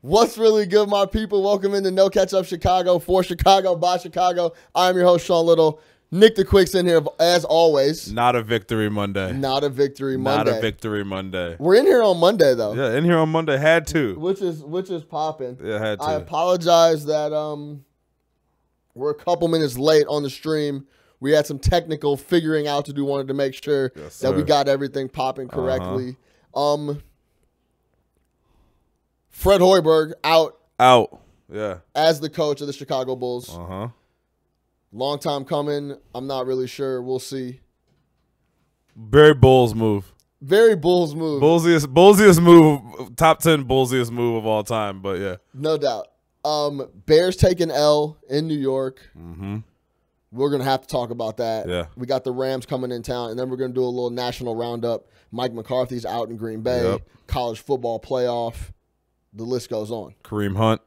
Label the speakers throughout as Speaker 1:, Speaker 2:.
Speaker 1: What's really good, my people? Welcome into No Catch Up Chicago, for Chicago, by Chicago. I'm your host, Sean Little. Nick the Quick's in here, as always.
Speaker 2: Not a victory Monday.
Speaker 1: Not a victory Monday.
Speaker 2: Not a victory Monday.
Speaker 1: We're in here on Monday, though.
Speaker 2: Yeah, in here on Monday. Had to.
Speaker 1: Which is popping.
Speaker 2: Yeah, had to.
Speaker 1: I apologize that we're a couple minutes late on the stream. We had some technical figuring out to do. Wanted to make sure that we got everything popping correctly. Fred Hoiberg out.
Speaker 2: Yeah.
Speaker 1: As the coach of the Chicago Bulls.
Speaker 2: Long
Speaker 1: time coming. I'm not really sure. We'll see.
Speaker 2: Very Bulls move.
Speaker 1: Very Bulls move.
Speaker 2: Bullsiest move. Top 10 bullsiest move of all time. But yeah.
Speaker 1: No doubt. Bears taking L in New York. We're going to have to talk about that.
Speaker 2: Yeah.
Speaker 1: We got the Rams coming in town, and then we're going to do a little national roundup. Mike McCarthy's out in Green Bay.
Speaker 2: Yep.
Speaker 1: College football playoff. The list goes on.
Speaker 2: Kareem Hunt.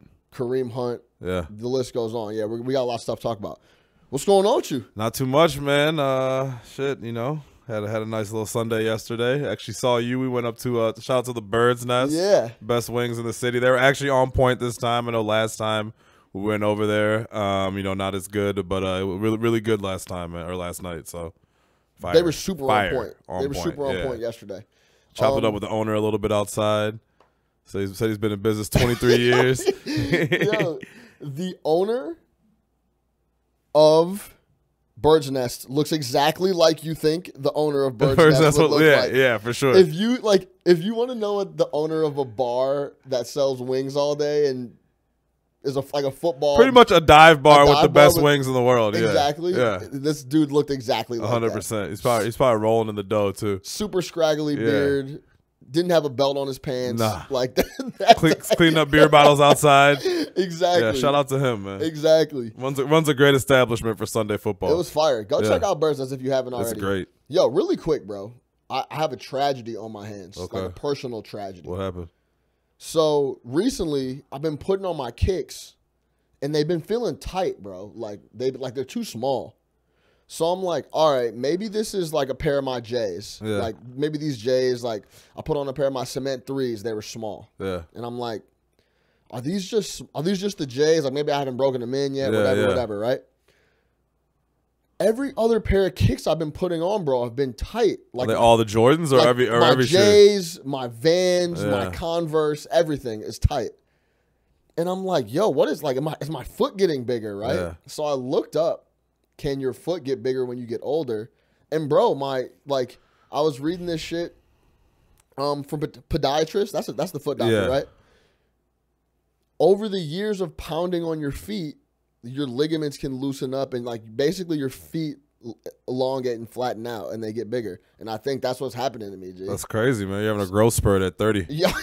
Speaker 1: Yeah. The list goes on. Yeah, we got a lot of stuff to talk about. What's going on with you?
Speaker 2: Not too much, man. Had a nice little Sunday yesterday. Actually saw you. We went up to shout out to the Bird's Nest.
Speaker 1: Yeah.
Speaker 2: Best wings in the city. They were actually on point this time. I know last time we went over there. Not as good, but really, really good last time or last night. So fire.
Speaker 1: They were super on point.
Speaker 2: They
Speaker 1: were super on point yesterday.
Speaker 2: Chopped it up with the owner a little bit outside. So he said he's been in business 23 years.
Speaker 1: Yo, the owner of Bird's Nest looks exactly like you think the owner of Bird's Nest would look like.
Speaker 2: Yeah, for sure.
Speaker 1: If you want to know what the owner of a bar that sells wings all day and is like a football,
Speaker 2: pretty much a dive bar with the best wings in the world.
Speaker 1: Exactly.
Speaker 2: Yeah.
Speaker 1: This dude looked exactly like
Speaker 2: 100%.
Speaker 1: that.
Speaker 2: He's probably rolling in the dough too.
Speaker 1: Super scraggly beard. Didn't have a belt on his pants.
Speaker 2: Nah.
Speaker 1: Like that.
Speaker 2: Cleaning up beer bottles outside.
Speaker 1: Exactly.
Speaker 2: Yeah, shout out to him, man.
Speaker 1: Exactly.
Speaker 2: Runs a great establishment for Sunday football.
Speaker 1: It was fire. Go check out Bird's Nest if you haven't already.
Speaker 2: It's great.
Speaker 1: Yo, really quick, bro. I have a tragedy on my hands.
Speaker 2: Okay.
Speaker 1: Like a personal tragedy.
Speaker 2: What happened?
Speaker 1: So recently, I've been putting on my kicks, and they've been feeling tight, bro. Like they're too small. So I'm like, all right, maybe this is like a pair of my J's.
Speaker 2: Yeah.
Speaker 1: Like maybe these J's, like I put on a pair of my cement 3s. They were small.
Speaker 2: Yeah.
Speaker 1: And I'm like, are these just the J's? Like maybe I haven't broken them in yet. Whatever. Right. Every other pair of kicks I've been putting on, bro, have been tight. Like
Speaker 2: are they all the Jordans or every
Speaker 1: J's,
Speaker 2: shoe?
Speaker 1: my Vans, my Converse, everything is tight. And I'm like, yo, what is like? Is my foot getting bigger? Right.
Speaker 2: Yeah.
Speaker 1: So I looked up. Can your foot get bigger when you get older? And bro, I was reading this shit from podiatrist. That's the foot doctor, right? Over the years of pounding on your feet, your ligaments can loosen up and like basically your feet elongate and flatten out and they get bigger. And I think that's what's happening to me, G.
Speaker 2: That's crazy, man. You're having a growth spurt at 30.
Speaker 1: Yeah.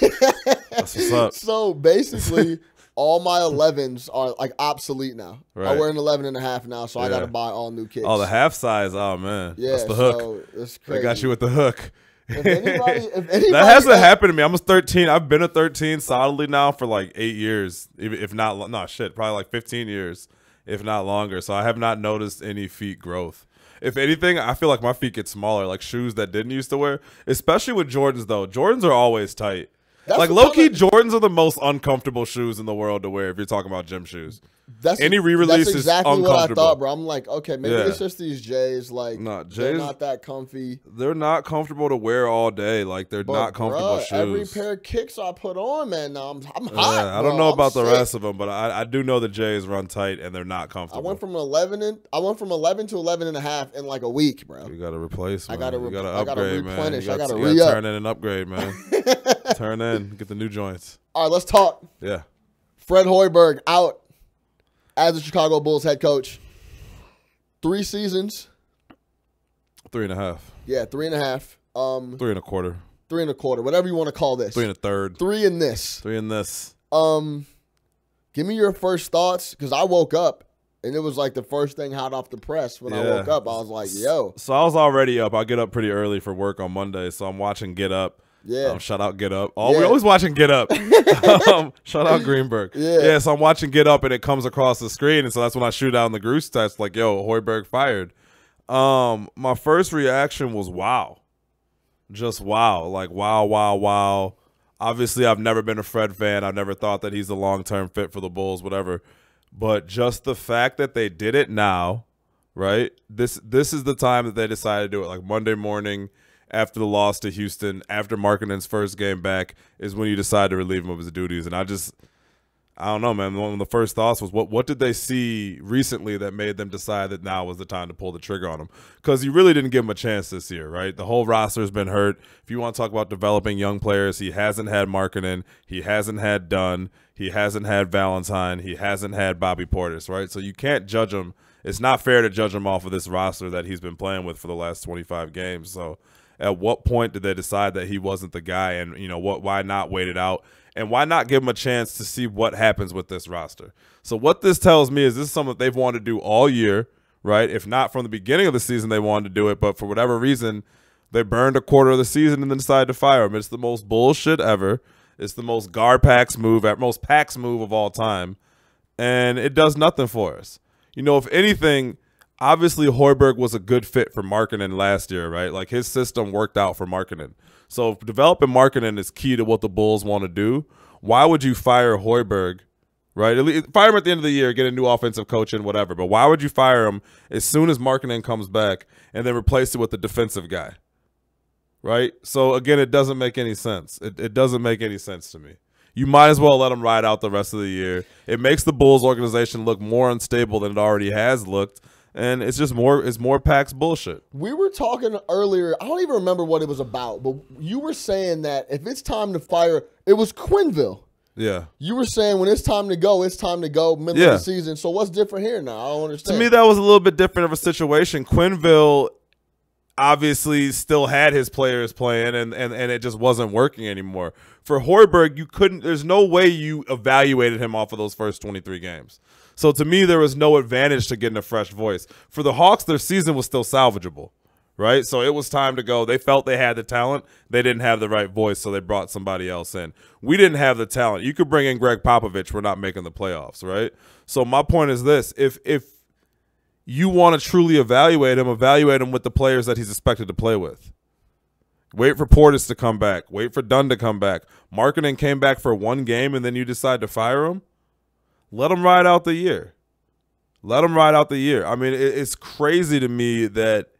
Speaker 2: That's what's up.
Speaker 1: So basically all my 11s are like obsolete now.
Speaker 2: Right.
Speaker 1: I wear an 11.5 now, so I got to buy all new kicks.
Speaker 2: Oh, the half size. Oh, man.
Speaker 1: Yeah,
Speaker 2: that's the hook.
Speaker 1: So it's crazy.
Speaker 2: They got you with the hook.
Speaker 1: If anybody
Speaker 2: that hasn't happened to me. I'm 13. I've been a 13 solidly now for like 8 years, if not, probably like 15 years, if not longer. So I have not noticed any feet growth. If anything, I feel like my feet get smaller, like shoes that didn't used to wear, especially with Jordans, though. Jordans are always tight. Like low-key, Jordans are the most uncomfortable shoes in the world to wear if you're talking about gym shoes. Any re-release is
Speaker 1: exactly
Speaker 2: uncomfortable.
Speaker 1: What I thought, bro. I'm like, okay, maybe it's just these J's. Like, they're not that comfy.
Speaker 2: They're not comfortable to wear all day. Like, they're not comfortable shoes.
Speaker 1: Every pair of kicks I put on, man, now I'm hot.
Speaker 2: Yeah, I don't know about the rest of them, but I do know the J's run tight and they're not comfortable.
Speaker 1: I went from 11 to 11.5 in like a week, bro.
Speaker 2: You got to replace, man.
Speaker 1: I got to
Speaker 2: upgrade,
Speaker 1: replenish.
Speaker 2: Man.
Speaker 1: I got to
Speaker 2: re-up. You got to turn in and upgrade, man. Turn in. Get the new joints.
Speaker 1: All right, let's talk.
Speaker 2: Yeah.
Speaker 1: Fred Hoiberg out as the Chicago Bulls head coach. 3 seasons.
Speaker 2: 3.5.
Speaker 1: Yeah, 3.5.
Speaker 2: 3 1/4.
Speaker 1: 3 1/4. Whatever you want to call this.
Speaker 2: 3 1/3.
Speaker 1: 3 in this.
Speaker 2: 3 in this.
Speaker 1: Give me your first thoughts, because I woke up and it was like the first thing hot off the press when I woke up. I was like, yo.
Speaker 2: So I was already up. I get up pretty early for work on Monday, so I'm watching Get Up.
Speaker 1: Yeah.
Speaker 2: Shout out Get Up. We're always watching Get Up. Shout out Greenberg. Yeah, so I'm watching Get Up, and it comes across the screen, and so that's when I shoot out in the group text, like, yo, Hoiberg fired. My first reaction was wow. Just wow. Like, wow, wow, wow. Obviously, I've never been a Fred fan. I've never thought that he's a long-term fit for the Bulls, whatever. But just the fact that they did it now, right? This is the time that they decided to do it. Like Monday morning after the loss to Houston, after Markkanen's first game back, is when you decide to relieve him of his duties. And I don't know, man. One of the first thoughts was, what did they see recently that made them decide that now was the time to pull the trigger on him? Because you really didn't give him a chance this year, right? The whole roster has been hurt. If you want to talk about developing young players, he hasn't had Markkanen. He hasn't had Dunn. He hasn't had Valentine. He hasn't had Bobby Portis, right? So you can't judge him. It's not fair to judge him off of this roster that he's been playing with for the last 25 games. So at what point did they decide that he wasn't the guy? And, why not wait it out? And why not give him a chance to see what happens with this roster? So what this tells me is this is something that they've wanted to do all year, right? If not from the beginning of the season they wanted to do it, but for whatever reason, they burned a quarter of the season and then decided to fire him. It's the most bullshit ever. It's the most GarPax move, most Pax move of all time. And it does nothing for us. If anything, obviously Hoiberg was a good fit for Markkanen last year, right? Like his system worked out for Markkanen. So if developing Markkanen is key to what the Bulls want to do, why would you fire Hoiberg, right? Fire him at the end of the year, get a new offensive coach and whatever. But why would you fire him as soon as Markkanen comes back and then replace it with a defensive guy, right? So, again, it doesn't make any sense. It doesn't make any sense to me. You might as well let him ride out the rest of the year. It makes the Bulls organization look more unstable than it already has looked. And it's just more Pax bullshit.
Speaker 1: We were talking earlier, I don't even remember what it was about, but you were saying that if it's time to fire, it was Quenneville.
Speaker 2: Yeah.
Speaker 1: You were saying when it's time to go middle of the season. So what's different here now? I don't understand.
Speaker 2: To me, that was a little bit different of a situation. Quenneville obviously still had his players playing and it just wasn't working anymore. For Hoiberg, there's no way you evaluated him off of those first 23 games. So to me, there was no advantage to getting a fresh voice. For the Hawks, their season was still salvageable, right? So it was time to go. They felt they had the talent. They didn't have the right voice, so they brought somebody else in. We didn't have the talent. You could bring in Greg Popovich. We're not making the playoffs, right? So my point is this. If you want to truly evaluate him with the players that he's expected to play with. Wait for Portis to come back. Wait for Dunn to come back. Markkanen came back for one game, and then you decide to fire him? Let him ride out the year. Let him ride out the year. I mean, it's crazy to me that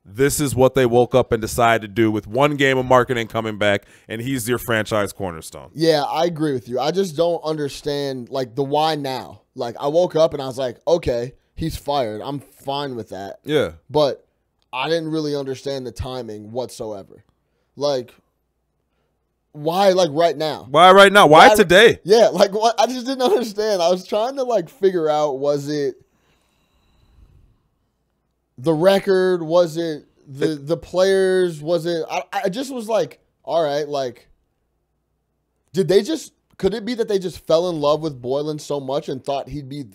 Speaker 2: this is what they woke up and decided to do with one game of Markkanen coming back, and he's your franchise cornerstone.
Speaker 1: Yeah, I agree with you. I just don't understand, the why now. I woke up and I was like, okay, he's fired. I'm fine with that.
Speaker 2: Yeah.
Speaker 1: But I didn't really understand the timing whatsoever. Why, right now?
Speaker 2: Why right now? Why today?
Speaker 1: Yeah, what? I just didn't understand. I was trying to, figure out, was it the record? Was it the players? Was it – I just was all right, could it be that they just fell in love with Boylen so much and thought he'd be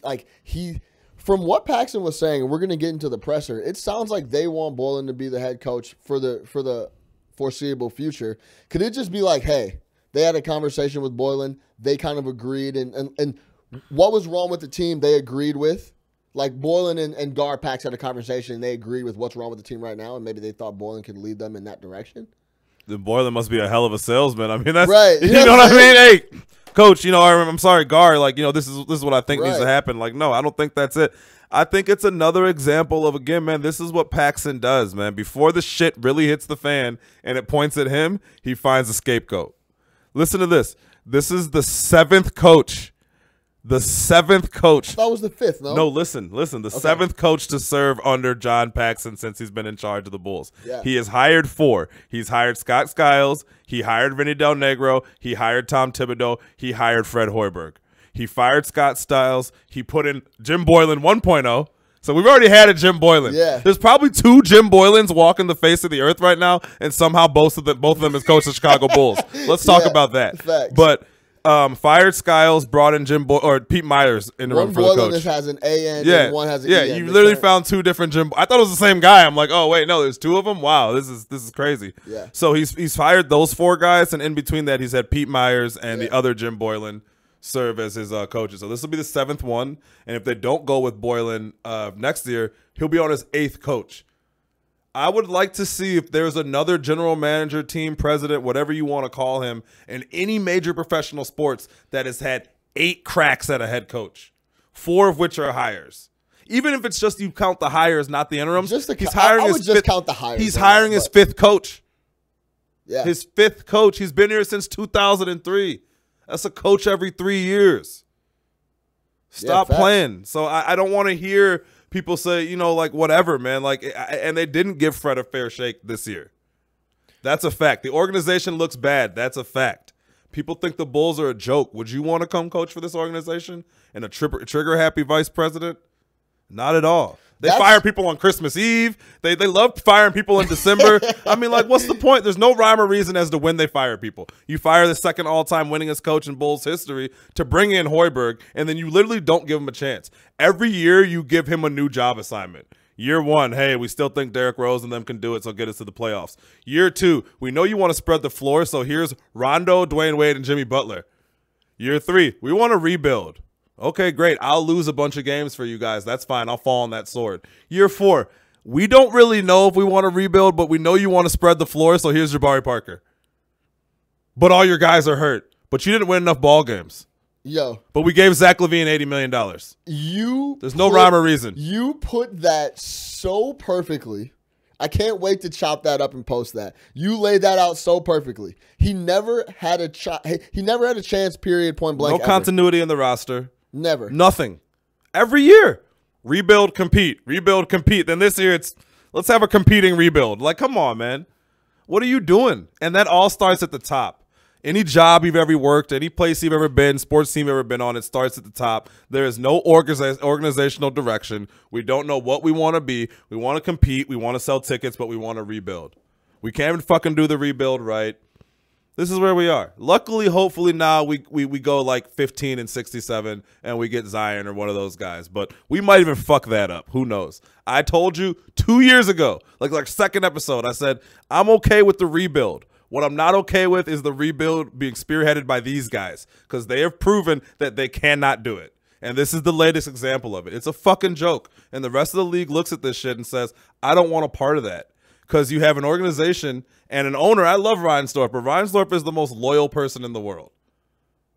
Speaker 1: from what Paxson was saying, and we're going to get into the presser, it sounds like they want Boylen to be the head coach for the foreseeable future. Could it just be hey, they had a conversation with Boylen, they kind of agreed, and what was wrong with the team they agreed with? Boylen and GarPax had a conversation and they agreed with what's wrong with the team right now, and maybe they thought Boylen could lead them in that direction?
Speaker 2: Then Boylen must be a hell of a salesman. I mean, that's
Speaker 1: right.
Speaker 2: You know what I mean? Hey, coach, I'm sorry, Gar, this is what I think needs to happen. No, I don't think that's it. I think it's another example of, again, man, this is what Paxson does, man. Before the shit really hits the fan and it points at him, he finds a scapegoat. Listen to this. This is the seventh coach. The seventh coach.
Speaker 1: That was the fifth, no?
Speaker 2: No, listen. The seventh coach to serve under John Paxson since he's been in charge of the Bulls.
Speaker 1: Yeah.
Speaker 2: He has hired 4. He's hired Scott Skiles. He hired Vinny Del Negro. He hired Tom Thibodeau. He hired Fred Hoiberg. He fired Scott Skiles. He put in Jim Boylen 1.0. So we've already had a Jim Boylen.
Speaker 1: Yeah.
Speaker 2: There's probably 2 Jim Boylens walking the face of the earth right now, and somehow both of them as coach of Chicago Bulls. Let's talk about that.
Speaker 1: Facts.
Speaker 2: But fired Skiles, brought in Pete Myers in the room for the coach.
Speaker 1: One has an A-N and one has an E-N.
Speaker 2: Yeah, you literally found 2 different Jim. I thought it was the same guy. I'm like, oh wait, no, there's 2 of them. Wow, this is crazy.
Speaker 1: Yeah.
Speaker 2: So he's fired those 4 guys, and in between that, he's had Pete Myers and the other Jim Boylen serve as his coaches. So this will be the 7th one, and if they don't go with Boylen next year, he'll be on his 8th coach. I would like to see if there's another general manager, team president, whatever you want to call him, in any major professional sports that has had 8 cracks at a head coach, 4 of which are hires. Even if it's just you count the hires, not the interims.
Speaker 1: I would just count the hires.
Speaker 2: He's hiring his 5th coach.
Speaker 1: Yeah.
Speaker 2: His 5th coach. He's been here since 2003. That's a coach every 3 years. Stop playing. So I don't want to hear people say, you know, like, whatever, man. Like, and they didn't give Fred a fair shake this year. That's a fact. The organization looks bad. That's a fact. People think the Bulls are a joke. Would you want to come coach for this organization and a trigger-happy vice president? Not at all. They fire people on Christmas Eve. They love firing people in December. I mean, like, what's the point? There's no rhyme or reason as to when they fire people. You fire the second all-time winningest coach in Bulls history to bring in Hoiberg, and then you literally don't give him a chance. Every year you give him a new job assignment. Year 1, hey, we still think Derrick Rose and them can do it, so get us to the playoffs. Year 2, we know you want to spread the floor, so here's Rondo, Dwayne Wade, and Jimmy Butler. Year 3, we want to rebuild. Okay, great. I'll lose a bunch of games for you guys. That's fine. I'll fall on that sword. Year 4, we don't really know if we want to rebuild, but we know you want to spread the floor, so here's Jabari Parker. But all your guys are hurt. But you didn't win enough ball games.
Speaker 1: Yo.
Speaker 2: But we gave Zach LaVine $80 million. There's no rhyme or reason.
Speaker 1: You put that so perfectly. I can't wait to chop that up and post that. You laid that out so perfectly. He never had a chance, period, point blank.
Speaker 2: No continuity in the roster.
Speaker 1: Never.
Speaker 2: Nothing. Every year. Rebuild, compete. Rebuild, compete. Then this year it's let's have a competing rebuild. Like, come on, man. What are you doing? And that all starts at the top. Any job you've ever worked, any place you've ever been, sports team you've ever been on, it starts at the top. There is no organizational direction. We don't know what we want to be. We want to compete. We want to sell tickets, but we want to rebuild. We can't even fucking do the rebuild right. This is where we are. Luckily, hopefully now we go like 15-67 and we get Zion or one of those guys. But we might even fuck that up. Who knows? I told you 2 years ago, like second episode, I said, I'm okay with the rebuild. What I'm not okay with is the rebuild being spearheaded by these guys because they have proven that they cannot do it. And this is the latest example of it. It's a fucking joke. And the rest of the league looks at this shit and says, I don't want a part of that. Because you have an organization and an owner. I love Reinsdorf, but Reinsdorf is the most loyal person in the world,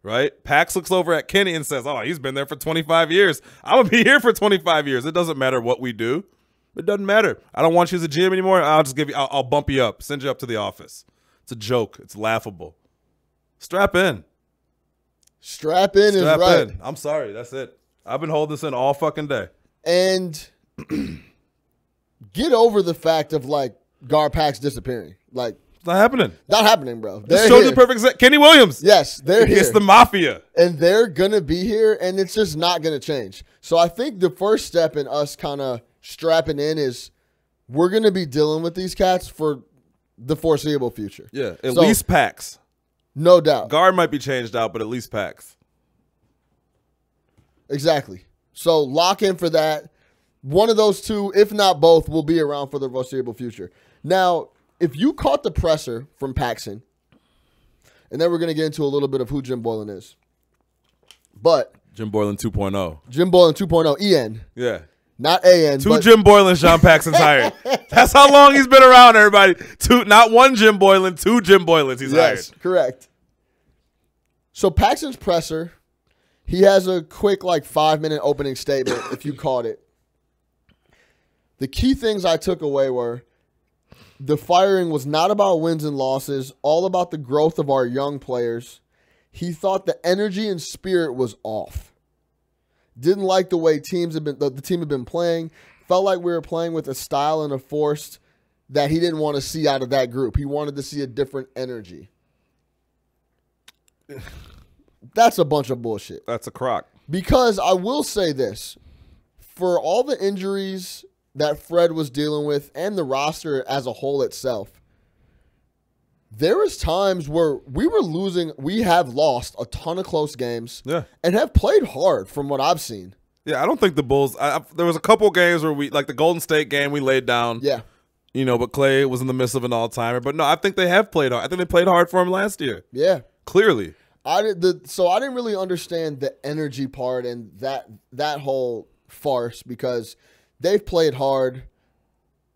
Speaker 2: right? Pax looks over at Kenny and says, oh, he's been there for 25 years. I'm going to be here for 25 years. It doesn't matter what we do. It doesn't matter. I don't want you as a GM anymore. I'll bump you up, send you up to the office. It's a joke. It's laughable. Strap in.
Speaker 1: Strap in is right.
Speaker 2: I'm sorry. That's it. I've been holding this in all fucking day.
Speaker 1: And get over the fact of, like, GarPax disappearing. Like,
Speaker 2: it's not happening.
Speaker 1: Not happening, bro.
Speaker 2: This showed the perfect Kenny Williams.
Speaker 1: Yes, they're here.
Speaker 2: It's the mafia.
Speaker 1: And they're going to be here, and it's just not going to change. So I think the first step in us kind of strapping in is we're going to be dealing with these cats for the foreseeable future.
Speaker 2: Yeah, at least Pax.
Speaker 1: No doubt.
Speaker 2: Guard might be changed out, but at least Pax.
Speaker 1: Exactly. So lock in for that. One of those two, if not both, will be around for the foreseeable future. Now, if you caught the presser from Paxson, and then we're going to get into a little bit of who Jim Boylan is. But
Speaker 2: Jim Boylan 2.0.
Speaker 1: Jim Boylan 2.0, EN.
Speaker 2: Yeah.
Speaker 1: Not AN.
Speaker 2: Two Jim Boylans John Paxson's hired. That's how long he's been around, everybody. Not one Jim Boylan, 2 Jim Boylans he's hired.
Speaker 1: Yes, correct. So Paxson's presser, he has a quick, like, 5-minute opening statement, if you caught it. The key things I took away were the firing was not about wins and losses, all about the growth of our young players. He thought the energy and spirit was off. Didn't like the way the team had been playing. Felt like we were playing with a style and a force that he didn't want to see out of that group. He wanted to see a different energy. That's a bunch of bullshit.
Speaker 2: That's a crock.
Speaker 1: Because I will say this. For all the injuries that Fred was dealing with and the roster as a whole itself, there was times where we have lost a ton of close games and have played hard from what I've seen.
Speaker 2: Yeah, I don't think the Bulls, there was a couple games where we, like the Golden State game, we laid down.
Speaker 1: Yeah.
Speaker 2: You know, but Clay was in the midst of an all-timer. But no, I think they have played hard. I think they played hard for him last year.
Speaker 1: Yeah.
Speaker 2: Clearly.
Speaker 1: So I didn't really understand the energy part and that whole farce because they've played hard.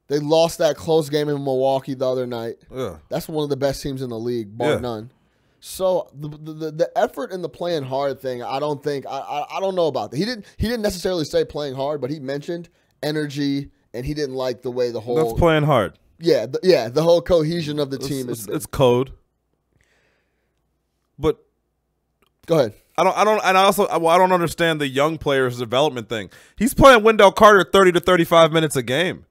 Speaker 1: They lost that close game in Milwaukee the other night.
Speaker 2: Yeah.
Speaker 1: That's one of the best teams in the league, bar none. So the effort and the playing hard thing, I don't think I don't know about that. He didn't necessarily say playing hard, but he mentioned energy, and he didn't like the way the whole
Speaker 2: That's playing hard.
Speaker 1: Yeah, the whole cohesion of the team
Speaker 2: it's code. But go ahead. I don't understand the young players development thing. He's playing Wendell Carter 30 to 35 minutes a game,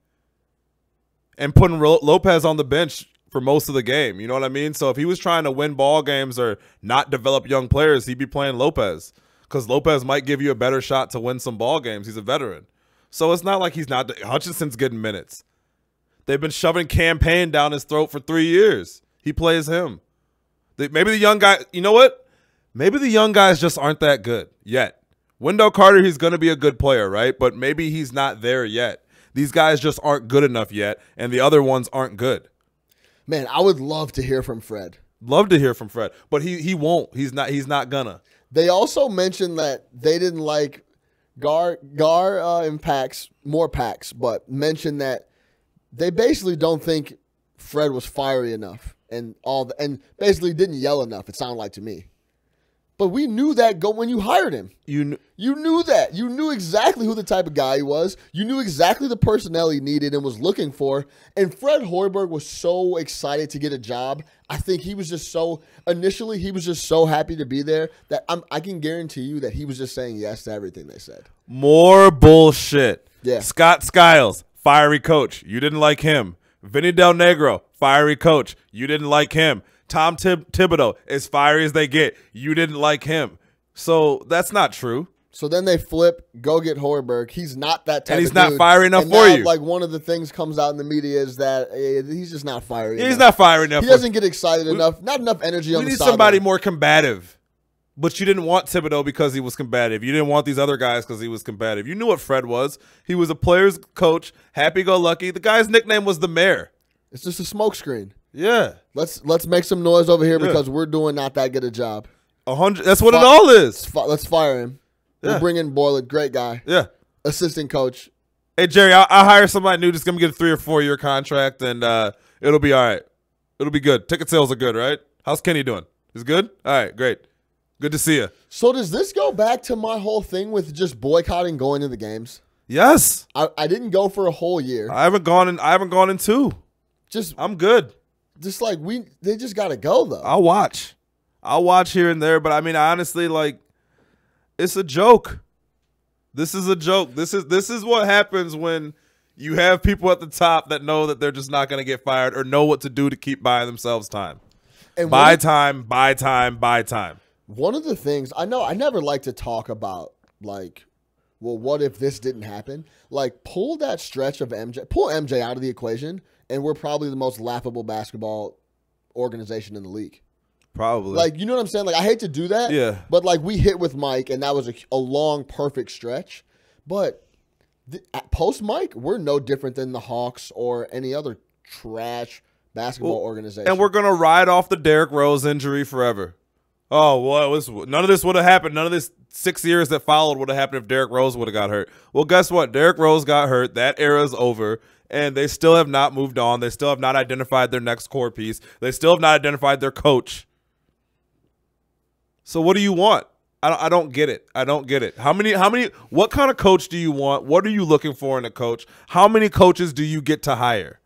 Speaker 2: and putting Lopez on the bench for most of the game. You know what I mean? So if he was trying to win ball games or not develop young players, he'd be playing Lopez, because Lopez might give you a better shot to win some ball games. He's a veteran. So it's not like he's not. Hutchinson's getting minutes. They've been shoving campaign down his throat for 3 years. He plays him. Maybe the young guy, you know what? Maybe the young guys just aren't that good yet. Wendell Carter, he's going to be a good player, right? But maybe he's not there yet. These guys just aren't good enough yet, and the other ones aren't good.
Speaker 1: Man, I would love to hear from Fred.
Speaker 2: Love to hear from Fred, but he won't. He's not gonna.
Speaker 1: They also mentioned that they didn't like Gar and Pax, more Pax, but mentioned that they basically don't think Fred was fiery enough and basically didn't yell enough, it sounded like to me. But we knew that when you hired him. You knew that. You knew exactly who the type of guy he was. You knew exactly the personnel he needed and was looking for. And Fred Hoiberg was so excited to get a job. I think he was just so happy to be there that I can guarantee you that he was just saying yes to everything they said.
Speaker 2: More bullshit.
Speaker 1: Yeah.
Speaker 2: Scott Skiles, fiery coach. You didn't like him. Vinny Del Negro, fiery coach. You didn't like him. Tom Thibodeau, as fiery as they get. You didn't like him. So that's not true.
Speaker 1: So then they flip, go get Hoiberg. He's not that type of dude.
Speaker 2: And he's not fiery enough for you.
Speaker 1: Like one of the things comes out in the media is that he's just not fiery enough.
Speaker 2: He's not fiery enough.
Speaker 1: He doesn't get excited enough. Not enough energy on the sideline.
Speaker 2: We need somebody more combative. But you didn't want Thibodeau because he was combative. You didn't want these other guys because he was combative. You knew what Fred was. He was a player's coach, happy-go-lucky. The guy's nickname was the Mayor.
Speaker 1: It's just a smokescreen.
Speaker 2: Yeah.
Speaker 1: Let's make some noise over here because we're doing not that good a job.
Speaker 2: 100. That's what it all is.
Speaker 1: Let's fire him. Yeah. We'll bring in Boylan. Great guy.
Speaker 2: Yeah.
Speaker 1: Assistant coach.
Speaker 2: Hey, Jerry, I'll hire somebody new. Just going to get a 3 or 4 year contract, and it'll be all right. It'll be good. Ticket sales are good, right? How's Kenny doing? He's good? All right, great. Good to see you.
Speaker 1: So does this go back to my whole thing with just boycotting going to the games?
Speaker 2: Yes.
Speaker 1: I didn't go for a whole year.
Speaker 2: I haven't gone in 2. I'm good.
Speaker 1: Just like they just got to go though.
Speaker 2: I'll watch here and there, but I mean honestly, like, it's a joke. This is a joke. This is what happens when you have people at the top that know that they're just not going to get fired or know what to do to keep buying themselves time. And buy time.
Speaker 1: One of the things I know, I never like to talk about, like, well, what if this didn't happen? Like, pull that stretch of pull MJ out of the equation, and we're probably the most laughable basketball organization in the league.
Speaker 2: Probably.
Speaker 1: Like, you know what I'm saying? Like, I hate to do that.
Speaker 2: Yeah.
Speaker 1: But, like, we hit with Mike, and that was a long, perfect stretch. But post-Mike, we're no different than the Hawks or any other trash basketball organization.
Speaker 2: And we're going to ride off the Derrick Rose injury forever. Oh, well, none of this would have happened. None of this 6 years that followed would have happened if Derrick Rose would have got hurt. Well, guess what? Derrick Rose got hurt. That era's over. And they still have not moved on. They still have not identified their next core piece. They still have not identified their coach. So what do you want? I don't get it. I don't get it. What kind of coach do you want? What are you looking for in a coach? How many coaches do you get to hire?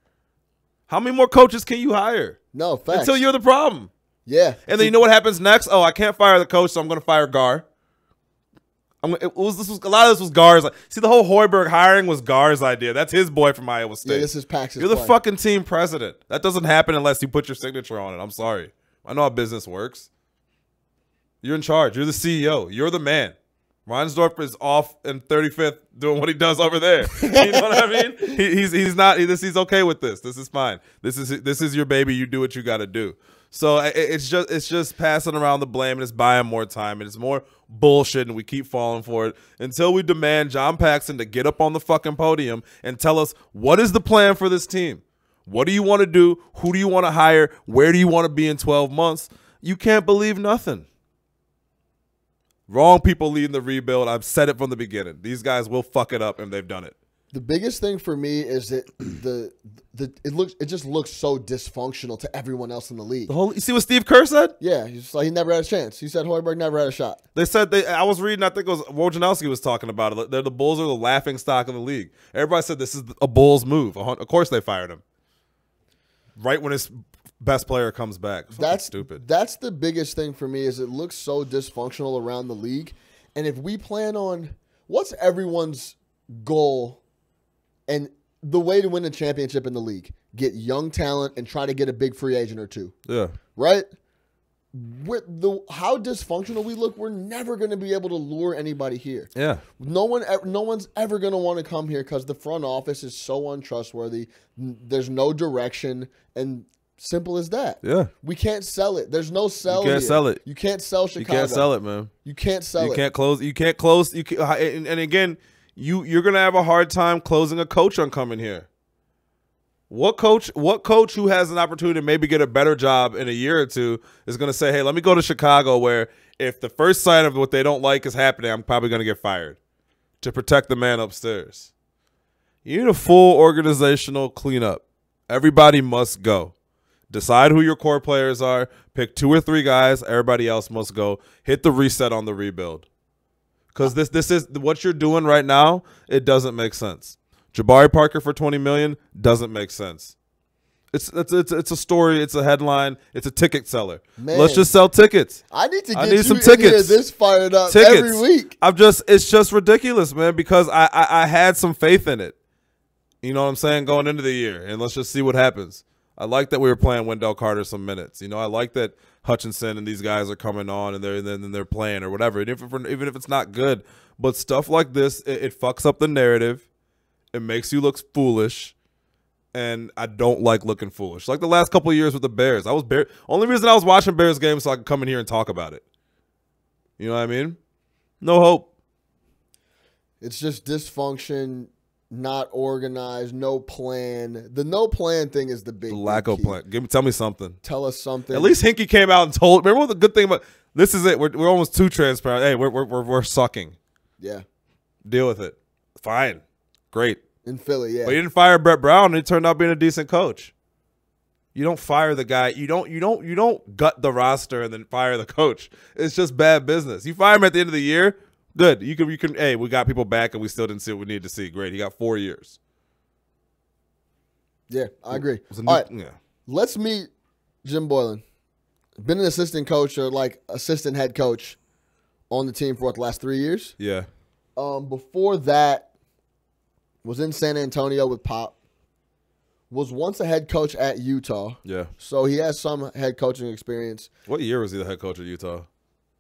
Speaker 2: How many more coches can you hire?
Speaker 1: No, facts.
Speaker 2: Until you're the problem.
Speaker 1: Yeah.
Speaker 2: And then you know what happens next? Oh, I can't fire the coach, so I'm going to fire Gar. A lot of this was Gar's. See, the whole Hoiberg hiring was Gar's idea. That's his boy from Iowa State.
Speaker 1: Yeah, this is Pax's
Speaker 2: You're the fucking team president. That doesn't happen unless you put your signature on it. I'm sorry. I know how business works. You're in charge. You're the CEO. You're the man. Reinsdorf is off in 35th doing what he does over there. You know what I mean? He's okay with this. This is fine. This is your baby. You do what you got to do. So it's just passing around the blame, and it's buying more time, and it's more bullshit, and we keep falling for it until we demand John Paxson to get up on the fucking podium and tell us what is the plan for this team. What do you want to do? Who do you want to hire? Where do you want to be in 12 months? You can't believe nothing. Wrong people leading the rebuild. I've said it from the beginning. These guys will fuck it up, and they've done it.
Speaker 1: The biggest thing for me is that it just looks so dysfunctional to everyone else in the league.
Speaker 2: You see what Steve Kerr said?
Speaker 1: Yeah, he's like he never had a chance. He said Hoiberg never had a shot.
Speaker 2: They said I was reading. I think it was Wojnarowski was talking about it. The Bulls are the laughing stock of the league. Everybody said this is a Bulls move. Of course they fired him right when his best player comes back. That's stupid.
Speaker 1: That's the biggest thing for me is it looks so dysfunctional around the league. And if we plan on what's everyone's goal and the way to win a championship in the league, get young talent and try to get a big free agent or two.
Speaker 2: Yeah.
Speaker 1: Right? How dysfunctional we look, we're never going to be able to lure anybody here.
Speaker 2: Yeah.
Speaker 1: No one's ever going to want to come here because the front office is so untrustworthy. There's no direction, and simple as that.
Speaker 2: Yeah.
Speaker 1: We can't sell it. There's no sell.
Speaker 2: You can't sell it.
Speaker 1: You can't sell Chicago.
Speaker 2: You can't sell it, man.
Speaker 1: You can't sell it.
Speaker 2: You can't close. You can't close. And again, you're gonna have a hard time closing a coach on coming here. What coach who has an opportunity to maybe get a better job in a year or two is going to say, hey, let me go to Chicago where if the first sign of what they don't like is happening, I'm probably going to get fired to protect the man upstairs. You need a full organizational cleanup. Everybody must go. Decide who your core players are. Pick 2 or 3 guys. Everybody else must go. Hit the reset on the rebuild. Because this is what you're doing right now. It doesn't make sense. Jabari Parker for $20 million doesn't make sense. It's a story. It's a headline. It's a ticket seller. Man, let's just sell tickets.
Speaker 1: I need to get some tickets. This fired up every week.
Speaker 2: It's just ridiculous, man. Because I had some faith in it. You know what I'm saying? Going into the year, and let's just see what happens. I like that we were playing Wendell Carter some minutes. You know, I like that Hutchinson and these guys are coming on and they're playing or whatever. And even if it's not good, but stuff like this, it fucks up the narrative. It makes you look foolish, and I don't like looking foolish. Like the last couple of years with the Bears, only reason I was watching Bears games so I could come in here and talk about it. You know what I mean? No hope.
Speaker 1: It's just dysfunction. Not organized, no plan. The no plan thing is the big
Speaker 2: lack of plan. Tell me something.
Speaker 1: Tell us something.
Speaker 2: At least Hinkie came out and told. Remember what the good thing about this is? We're almost too transparent. Hey, we're sucking.
Speaker 1: Yeah.
Speaker 2: Deal with it. Fine. Great.
Speaker 1: In Philly, yeah.
Speaker 2: But you didn't fire Brett Brown, and he turned out being a decent coach. You don't fire the guy. You don't gut the roster and then fire the coach. It's just bad business. You fire him at the end of the year. Good. You can. Hey, we got people back, and we still didn't see what we needed to see. Great. He got 4 years.
Speaker 1: Yeah, I agree. All right. Yeah. Let's meet Jim Boylan. Been an assistant coach or like assistant head coach on the team for the last 3 years?
Speaker 2: Yeah.
Speaker 1: Before that, was in San Antonio with Pop. Was once a head coach at Utah.
Speaker 2: Yeah.
Speaker 1: So he has some head coaching experience.
Speaker 2: What year was he the head coach at Utah?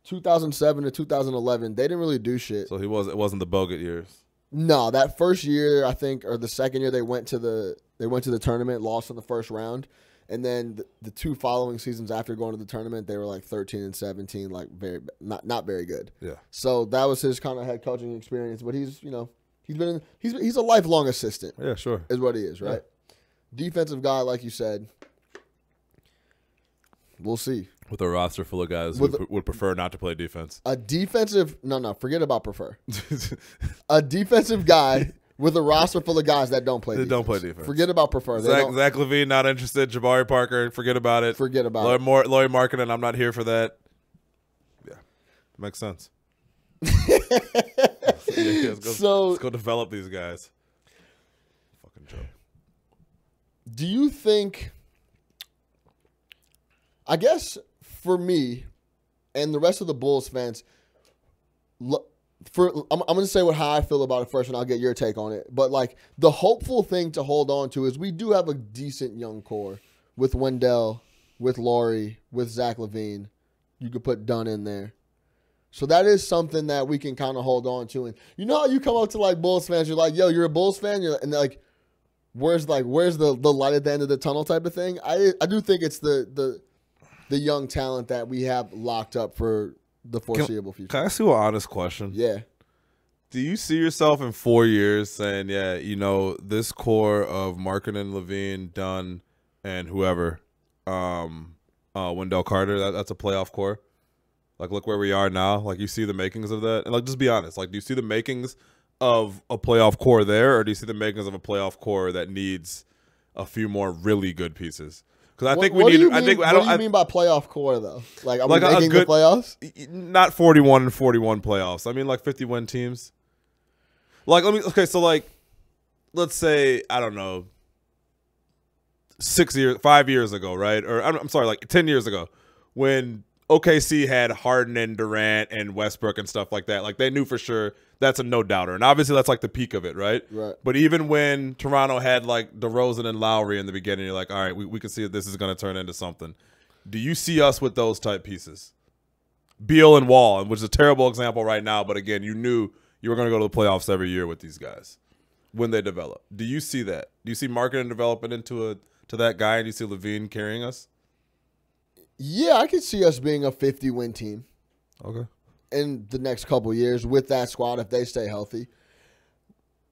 Speaker 1: 2007 to 2011, they didn't really do shit.
Speaker 2: So it wasn't the Bogut years.
Speaker 1: No, that first year I think, or the second year they went to the tournament, lost in the first round, and then the 2 following seasons after going to the tournament, they were like 13 and 17, like not very good.
Speaker 2: Yeah.
Speaker 1: So that was his kind of head coaching experience, but he's a lifelong assistant.
Speaker 2: Yeah, sure.
Speaker 1: Is what he is, right? Yeah. Defensive guy, like you said. We'll see.
Speaker 2: With a roster full of guys who would prefer not to play defense.
Speaker 1: Forget about prefer. A defensive guy with a roster full of guys that don't play defense.
Speaker 2: Don't play defense.
Speaker 1: Forget about prefer.
Speaker 2: Zach LaVine, not interested. Jabari Parker, forget about it.
Speaker 1: Forget about it.
Speaker 2: Laurie Markkinen, I'm not here for that. Yeah, makes sense. Let's go develop these guys. Fucking joke.
Speaker 1: Do you think, I guess for me and the rest of the Bulls fans, I'm going to say how I feel about it first, and I'll get your take on it. But, like, the hopeful thing to hold on to is we do have a decent young core with Wendell, with Laurie, with Zach LaVine. You could put Dunn in there. So that is something that we can kind of hold on to. And you know how you come up to, like, Bulls fans, you're like, yo, you're a Bulls fan? And they're like, where's the light at the end of the tunnel type of thing? I do think it's the young talent that we have locked up for the foreseeable future.
Speaker 2: Can I ask you an honest question?
Speaker 1: Yeah.
Speaker 2: Do you see yourself in 4 years saying, yeah, this core of Markkinen, LaVine, Dunn, and whoever, Wendell Carter, that's a playoff core? Like, look where we are now. Like, you see the makings of that? And, like, just be honest. Like, do you see the makings of a playoff core there, or do you see the makings of a playoff core that needs a few more really good pieces? Because I think we need. I think I don't.
Speaker 1: What do you mean by playoff core though? Like, are
Speaker 2: like
Speaker 1: we making the playoffs?
Speaker 2: Not 41 and 41 playoffs. I mean, like 50-win teams. Like, so like, let's say, I don't know, 5 years ago, right? Or I'm sorry, like 10 years ago, when OKC had Harden and Durant and Westbrook and stuff like that. Like, they knew for sure that's a no-doubter. And obviously that's like the peak of it, right?
Speaker 1: Right.
Speaker 2: But even when Toronto had like DeRozan and Lowry in the beginning, you're like, all right, we can see that this is going to turn into something. Do you see us with those type pieces? Beal and Wall, which is a terrible example right now, but again, you knew you were going to go to the playoffs every year with these guys when they develop. Do you see that? Do you see marketing development into that guy, and do you see Levine carrying us?
Speaker 1: Yeah, I could see us being a 50-win team.
Speaker 2: Okay.
Speaker 1: In the next couple of years with that squad if they stay healthy.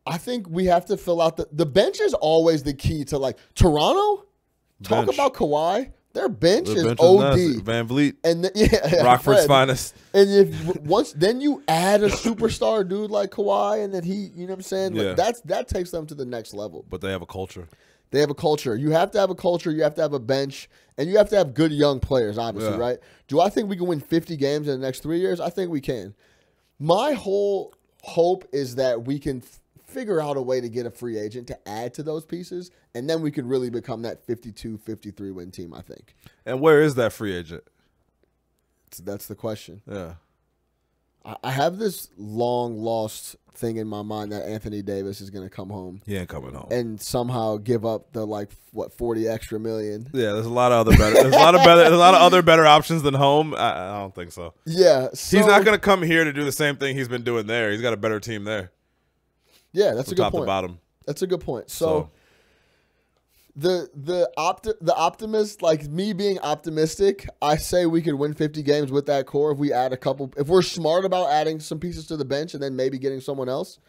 Speaker 1: I think we have to fill out the bench is always the key to, like, Toronto. Talk
Speaker 2: Bench.
Speaker 1: about Kawhi. Their bench is
Speaker 2: bench
Speaker 1: OD.
Speaker 2: Nice. Van Vliet.
Speaker 1: And
Speaker 2: Rockford's
Speaker 1: Fred.
Speaker 2: finest.
Speaker 1: And then you add a superstar dude like Kawhi, and then you know what I'm saying? Like, that takes them to the next level.
Speaker 2: But they have a culture.
Speaker 1: They have a culture. You have to have a culture. You have to have a bench. And you have to have good young players, obviously, right? Do I think we can win 50 games in the next 3 years? I think we can. My whole hope is that we can figure out a way to get a free agent to add to those pieces, and then we could really become that 52, 53-win team, I think.
Speaker 2: And where is that free agent?
Speaker 1: That's the question.
Speaker 2: Yeah.
Speaker 1: I have this long-lost thing in my mind that Anthony Davis is going to come home.
Speaker 2: He ain't coming home.
Speaker 1: And somehow give up the, like, 40 extra million.
Speaker 2: Yeah, there's a lot of other better. There's a lot of other better options than home. I don't think so.
Speaker 1: Yeah,
Speaker 2: he's not going to come here to do the same thing he's been doing there. He's got a better team there.
Speaker 1: Yeah, that's a good point.
Speaker 2: Top to bottom.
Speaker 1: That's a good point. So the optimist, like me being optimistic, I say we could win 50 games with that core if we add a couple. If we're smart about adding some pieces to the bench and then maybe getting someone else.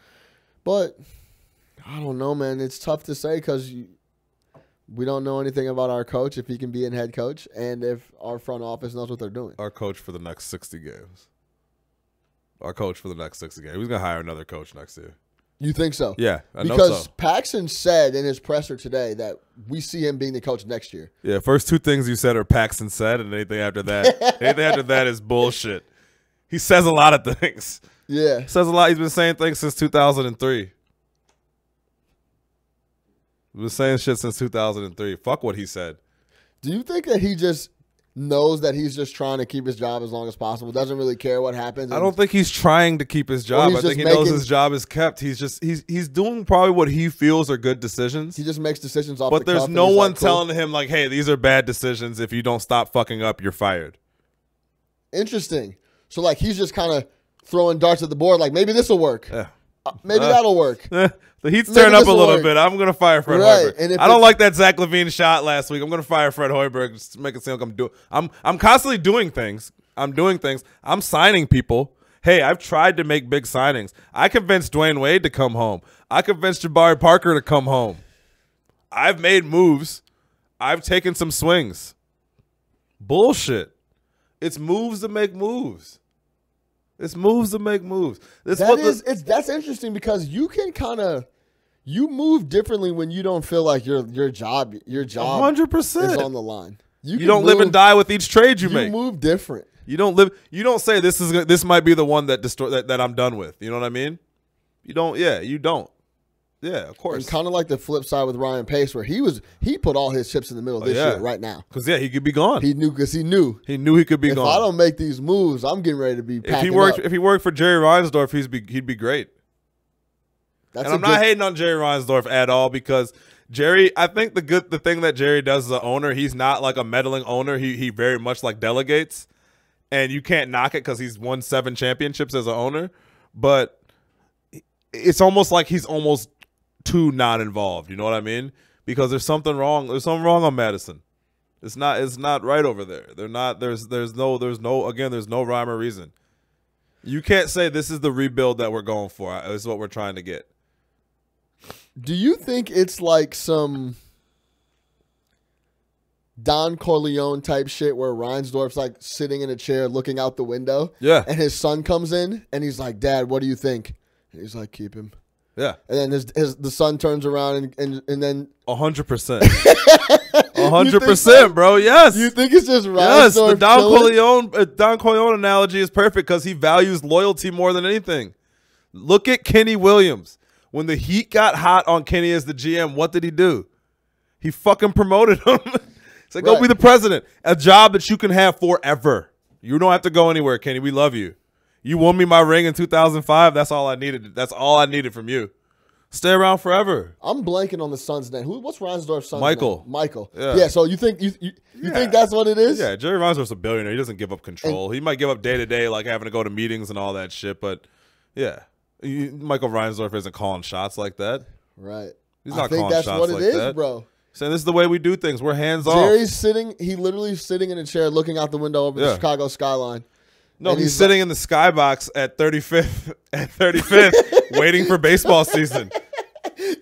Speaker 1: But I don't know, man. It's tough to say because we don't know anything about our coach, if he can be in head coach, and if our front office knows what they're doing.
Speaker 2: Our coach for the next 60 games. He's going to hire another coach next year.
Speaker 1: You think so?
Speaker 2: Yeah, I know
Speaker 1: because
Speaker 2: so.
Speaker 1: Paxson said in his presser today that we see him being the coach next year.
Speaker 2: Yeah, first two things you said are Paxson said, and anything after that is bullshit. He says a lot of things.
Speaker 1: Yeah.
Speaker 2: Says a lot. He's been saying things since 2003. He's been saying shit since 2003. Fuck what he said.
Speaker 1: Do you think that he just knows that he's just trying to keep his job as long as possible, doesn't really care what happens?
Speaker 2: I don't think he's trying to keep his job. I think he knows his job is kept. He's doing probably what he feels are good decisions.
Speaker 1: He just makes decisions off the cuff.
Speaker 2: But there's no one telling him, like, hey, these are bad decisions. If you don't stop fucking up, you're fired.
Speaker 1: Interesting. So, like, he's just kind of throwing darts at the board, like, maybe this will work.
Speaker 2: Yeah.
Speaker 1: Maybe that'll work.
Speaker 2: The heat's turned up a little bit. I'm going to fire Fred Hoiberg. And I don't like that Zach LaVine shot last week. I'm going to fire Fred Hoiberg just to make it seem like I'm constantly doing things. I'm doing things. I'm signing people. Hey, I've tried to make big signings. I convinced Dwayne Wade to come home. I convinced Jabari Parker to come home. I've made moves. I've taken some swings. Bullshit. It's moves to make moves. It's moves to make moves.
Speaker 1: That's interesting because you can kind of move differently when you don't feel like your job
Speaker 2: 100%
Speaker 1: is on the line.
Speaker 2: You don't live and die with each trade you make.
Speaker 1: You move different.
Speaker 2: You don't say this might be the one that I'm done with. You know what I mean? You don't. Yeah, you don't. Yeah, of course.
Speaker 1: And kind of like the flip side with Ryan Pace, where he put all his chips in the middle this year, right now.
Speaker 2: Because he could be gone.
Speaker 1: He knew because he knew
Speaker 2: he could be gone.
Speaker 1: If I don't make these moves, I'm getting ready to be packing up.
Speaker 2: If he worked for Jerry Reinsdorf, he'd be great. And I'm not hating on Jerry Reinsdorf at all because Jerry, I think the thing that Jerry does as an owner, he's not like a meddling owner. He very much like delegates, and you can't knock it because he's won 7 championships as an owner. But it's almost like he's almost too not involved. You know what I mean? Because there's something wrong. There's something wrong on Madison. It's not right over there. They're not. There's no rhyme or reason. You can't say this is the rebuild that we're going for. This is what we're trying to get.
Speaker 1: Do you think it's like some Don Corleone type shit where Reinsdorf's like sitting in a chair looking out the window?
Speaker 2: Yeah.
Speaker 1: And his son comes in and he's like, "Dad, what do you think?" And he's like, keep him.
Speaker 2: Yeah.
Speaker 1: And then the son turns around and then
Speaker 2: 100%. 100%, bro. Yes.
Speaker 1: You think it's just Reinsdorf?
Speaker 2: Yes. The Don Corleone analogy is perfect because he values loyalty more than anything. Look at Kenny Williams. When the heat got hot on Kenny as the GM, what did he do? He fucking promoted him. It's like, go be the president. A job that you can have forever. You don't have to go anywhere, Kenny. We love you. You won me my ring in 2005. That's all I needed. That's all I needed from you. Stay around forever.
Speaker 1: I'm blanking on the son's name. What's Reinsdorf's son's
Speaker 2: Michael.
Speaker 1: name? Michael.
Speaker 2: Yeah.
Speaker 1: So you think you think that's what it is?
Speaker 2: Yeah, Jerry Reinsdorf's a billionaire. He doesn't give up control. He might give up day to day, like having to go to meetings and all that shit. But yeah, Michael Reinsdorf isn't calling shots like that.
Speaker 1: Right.
Speaker 2: He's not calling shots like that. I think that's what it is,
Speaker 1: bro.
Speaker 2: Saying this is the way we do things. We're hands off.
Speaker 1: Jerry's sitting. He literally sitting in a chair, looking out the window over the Chicago skyline.
Speaker 2: No, he's sitting in the skybox at 35th, waiting for baseball season.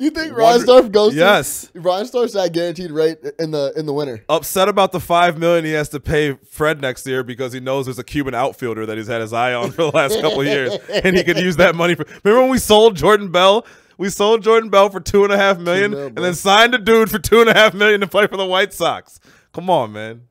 Speaker 1: You think Reinsdorf goes?
Speaker 2: Yes.
Speaker 1: Reinsdorf's that guaranteed rate in the winter.
Speaker 2: Upset about the $5 million he has to pay Fred next year because he knows there's a Cuban outfielder that he's had his eye on for the last couple of years, and he could use that money for. Remember when we sold Jordan Bell? We sold Jordan Bell for $2.5 million, and then signed a dude for $2.5 million to play for the White Sox. Come on, man.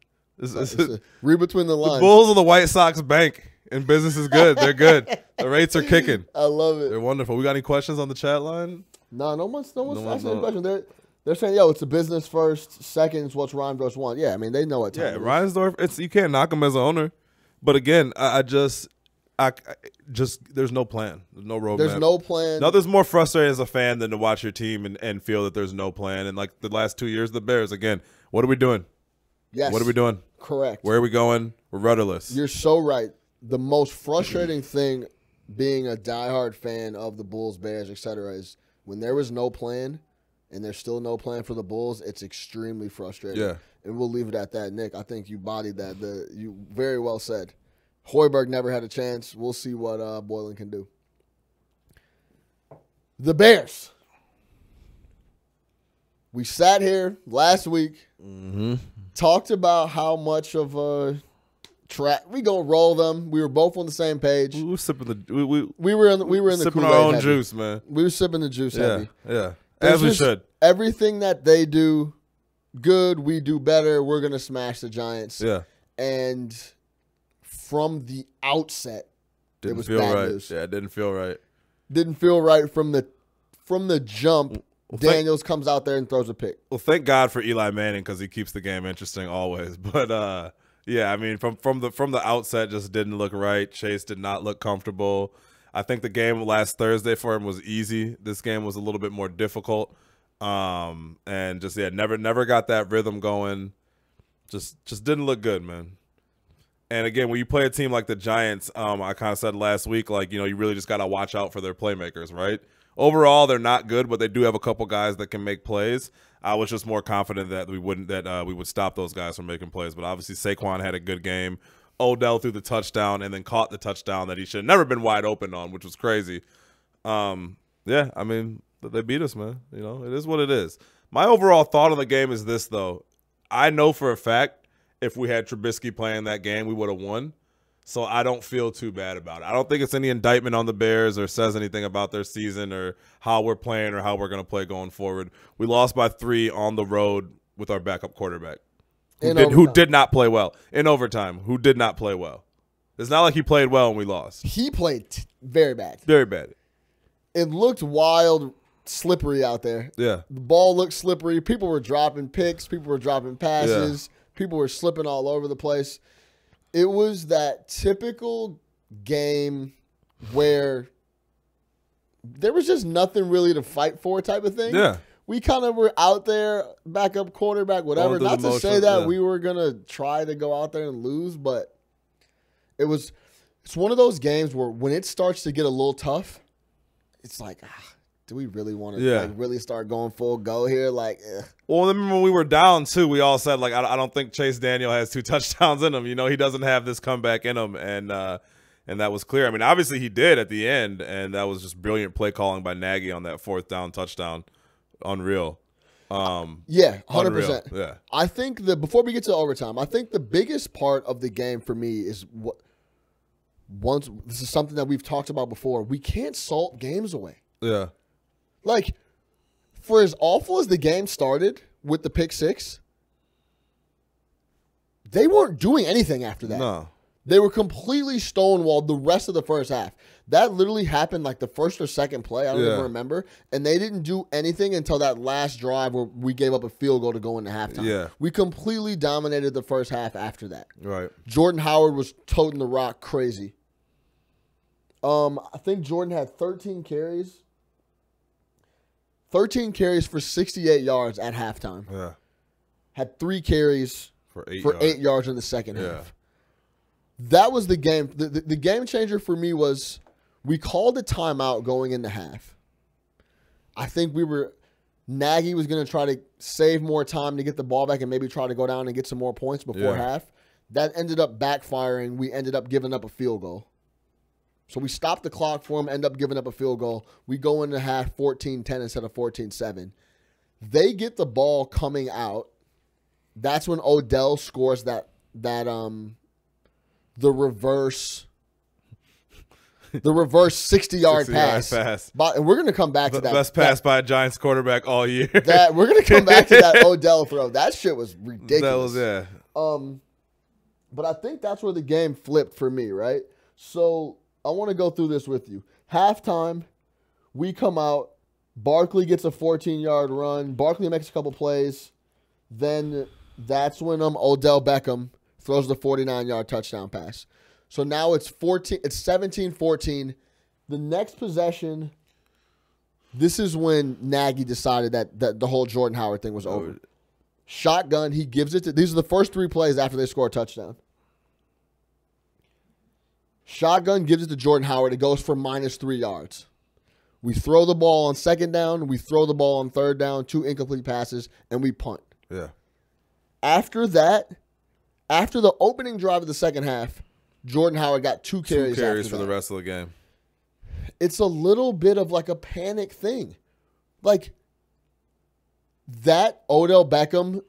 Speaker 1: Read between the lines.
Speaker 2: The Bulls are the White Sox bank, and business is good. They're good. The rates are kicking.
Speaker 1: I love it.
Speaker 2: They're wonderful. We got any questions on the chat line?
Speaker 1: No one's asking any questions. They're saying, yo, it's a business first. Second is what's Reinsdorf want. Yeah, I mean, they know what time it is.
Speaker 2: Reinsdorf, you can't knock him as an owner. But again, I just there's no plan. There's no roadmap.
Speaker 1: There's no plan.
Speaker 2: Nothing's more frustrating as a fan than to watch your team and feel that there's no plan. And like the last 2 years, the Bears, again, what are we doing?
Speaker 1: Yes.
Speaker 2: What are we doing?
Speaker 1: Correct.
Speaker 2: Where are we going? We're rudderless.
Speaker 1: You're so right. The most frustrating thing being a diehard fan of the Bulls, Bears, etc., is when there was no plan and there's still no plan for the Bulls, it's extremely frustrating.
Speaker 2: Yeah.
Speaker 1: And we'll leave it at that, Nick. I think you bodied that. You very well said. Hoiberg never had a chance. We'll see what Boylan can do. The Bears. We sat here last week, talked about how much of a trap we gonna roll them. We were both on the same page.
Speaker 2: We were sipping
Speaker 1: we were in the
Speaker 2: sipping
Speaker 1: Kool-Aid
Speaker 2: our own
Speaker 1: heavy.
Speaker 2: juice, man.
Speaker 1: We were sipping the juice heavy.
Speaker 2: Yeah,
Speaker 1: There's
Speaker 2: as we
Speaker 1: just
Speaker 2: should.
Speaker 1: Everything that they do good, we do better. We're gonna smash the Giants.
Speaker 2: Yeah,
Speaker 1: and from the outset,
Speaker 2: didn't
Speaker 1: it was
Speaker 2: feel
Speaker 1: bad
Speaker 2: right.
Speaker 1: news.
Speaker 2: Yeah, it didn't feel right.
Speaker 1: Didn't feel right from the jump. Daniels comes out there and throws a pick.
Speaker 2: Well, thank God for Eli Manning because he keeps the game interesting always. But yeah, I mean, from the outset, just didn't look right. Chase did not look comfortable. I think the game last Thursday for him was easy. This game was a little bit more difficult, and just never got that rhythm going. Just didn't look good, man. And again, when you play a team like the Giants, I kind of said last week, like, you really just got to watch out for their playmakers, right? Overall, they're not good, but they do have a couple guys that can make plays. I was just more confident that we would stop those guys from making plays. But obviously, Saquon had a good game. Odell threw the touchdown and then caught the touchdown that he should have never been wide open on, which was crazy. Yeah, I mean, they beat us, man. It is what it is. My overall thought on the game is this, though. I know for a fact if we had Trubisky playing that game, we would have won. So I don't feel too bad about it. I don't think it's any indictment on the Bears or says anything about their season or how we're playing or how we're going to play going forward. We lost by 3 on the road with our backup quarterback who did not play well. In overtime, who did not play well. It's not like he played well and we lost.
Speaker 1: He played very bad.
Speaker 2: Very bad.
Speaker 1: It looked wild, slippery out there.
Speaker 2: Yeah.
Speaker 1: The ball looked slippery. People were dropping picks. People were dropping passes. Yeah. People were slipping all over the place. It was that typical game where there was just nothing really to fight for type of thing.
Speaker 2: Yeah.
Speaker 1: We kind of were out there, backup quarterback, whatever. Not to say that we were going to try to go out there and lose, but it's one of those games where when it starts to get a little tough, it's like, do we really want to really start going full go here? Like, ugh.
Speaker 2: Well, remember when we were down, too, we all said, like, I don't think Chase Daniel has 2 touchdowns in him. He doesn't have this comeback in him, and that was clear. I mean, obviously he did at the end, and that was just brilliant play calling by Nagy on that 4th down touchdown. Unreal.
Speaker 1: Yeah, 100%.
Speaker 2: Yeah.
Speaker 1: I think before we get to overtime, I think the biggest part of the game for me is this is something that we've talked about before. We can't salt games away.
Speaker 2: Yeah.
Speaker 1: Like, for as awful as the game started with the pick six, they weren't doing anything after that.
Speaker 2: No.
Speaker 1: They were completely stonewalled the rest of the first half. That literally happened like the first or second play. I don't even remember. And they didn't do anything until that last drive where we gave up a field goal to go into halftime.
Speaker 2: Yeah.
Speaker 1: We completely dominated the first half after that.
Speaker 2: Right.
Speaker 1: Jordan Howard was toting the rock crazy. I think Jordan had 13 carries. 13 carries for 68 yards at halftime.
Speaker 2: Yeah.
Speaker 1: Had 3 carries
Speaker 2: for
Speaker 1: 8 yards in the second half. That was the game. The game changer for me was we called a timeout going into half. I think Nagy was going to try to save more time to get the ball back and maybe try to go down and get some more points before half. That ended up backfiring. We ended up giving up a field goal. So we stopped the clock for them, end up giving up a field goal. We go into half 14-10 instead of 14-7. They get the ball coming out. That's when Odell scores the reverse 60-yard pass. And we're going to come back to that.
Speaker 2: Best pass by a Giants quarterback all year.
Speaker 1: We're going to come back to that Odell throw. That shit was ridiculous.
Speaker 2: That was,
Speaker 1: But I think that's where the game flipped for me, right? So I want to go through this with you. Halftime, we come out. Barkley gets a 14-yard run. Barkley makes a couple plays. Then that's when Odell Beckham throws the 49-yard touchdown pass. So now it's 17-14. The next possession, this is when Nagy decided that the whole Jordan Howard thing was over. Shotgun, he gives it to – these are the first 3 plays after they score a touchdown. Shotgun gives it to Jordan Howard. It goes for -3 yards. We throw the ball on second down. We throw the ball on third down, 2 incomplete passes, and we punt.
Speaker 2: Yeah.
Speaker 1: After that, after the opening drive of the second half, Jordan Howard got 2 carries.
Speaker 2: 2 carries for the rest of the game.
Speaker 1: It's a little bit of like a panic thing. Like that Odell Beckham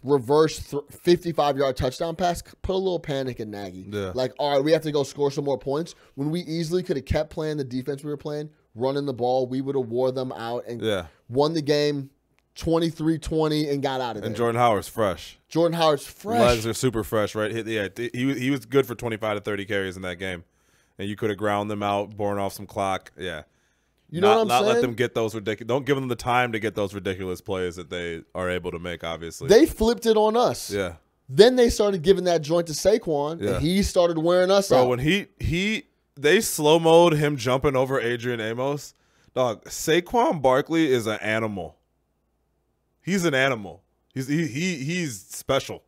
Speaker 1: reverse 55-yard touchdown pass put a little panic in Nagy.
Speaker 2: Yeah.
Speaker 1: Like, all right, we have to go score some more points. When we easily could have kept playing the defense we were playing, running the ball, we would have wore them out and won the game 23-20 and got out of there.
Speaker 2: And Jordan Howard's fresh.
Speaker 1: Legs
Speaker 2: are super fresh, right? He was good for 25 to 30 carries in that game. And you could have ground them out, borne off some clock. Yeah.
Speaker 1: You know what I'm saying?
Speaker 2: Not let them get those ridiculous. Don't give them the time to get those ridiculous plays that they are able to make. Obviously,
Speaker 1: they flipped it on us.
Speaker 2: Yeah.
Speaker 1: Then they started giving that joint to Saquon, and he started wearing us out.
Speaker 2: Bro, when they slow-mo'd him jumping over Adrian Amos, dog. Saquon Barkley is an animal. He's an animal. He's special.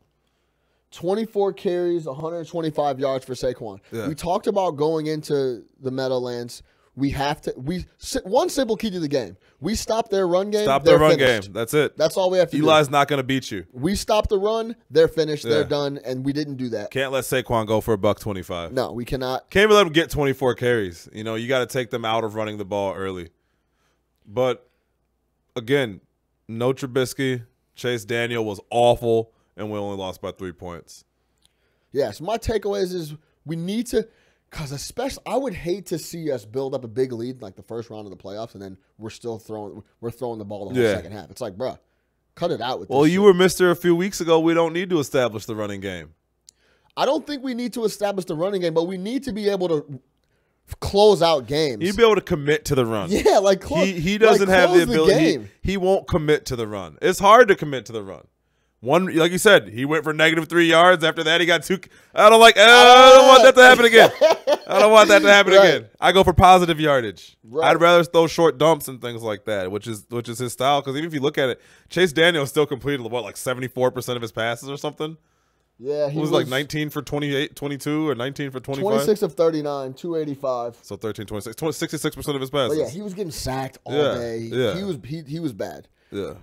Speaker 1: 24 carries, 125 yards for Saquon.
Speaker 2: Yeah.
Speaker 1: We talked about going into the Meadowlands. One simple key to the game. We stop their run game.
Speaker 2: Stop their run game. That's it.
Speaker 1: That's all we have to do.
Speaker 2: Eli's not going to beat you.
Speaker 1: We stop the run. They're finished. They're done. And we didn't do that.
Speaker 2: Can't let Saquon go for $125.
Speaker 1: No, we cannot.
Speaker 2: Can't even let him get 24 carries. You know, you got to take them out of running the ball early. But, again, no Trubisky. Chase Daniel was awful, and we only lost by 3 points.
Speaker 1: Yes, my takeaways is we need to – because especially, I would hate to see us build up a big lead in like the first round of the playoffs, and then we're throwing the ball the whole second half. It's like, bruh, cut it out with this.
Speaker 2: Well, you were Mr. a few weeks ago. We don't need to establish the running game.
Speaker 1: I don't think we need to establish the running game, but we need to be able to close out games.
Speaker 2: He'd be able to commit to the run.
Speaker 1: Yeah, like
Speaker 2: he doesn't have the ability. He won't commit to the run. It's hard to commit to the run. One, like you said, he went for -3 yards. After that, he got 2. I don't want that to happen again. I don't want that to happen again. I go for positive yardage. Right. I'd rather throw short dumps and things like that, which is his style. Because even if you look at it, Chase Daniel still completed 74% of his passes or something.
Speaker 1: Yeah, he
Speaker 2: was like 19 for 28, 22, or 19 for 25.
Speaker 1: 26 of 39, 285.
Speaker 2: So 13, 26, 66% of his passes.
Speaker 1: But yeah, he was getting sacked all day.
Speaker 2: Yeah.
Speaker 1: He was bad.
Speaker 2: Yeah.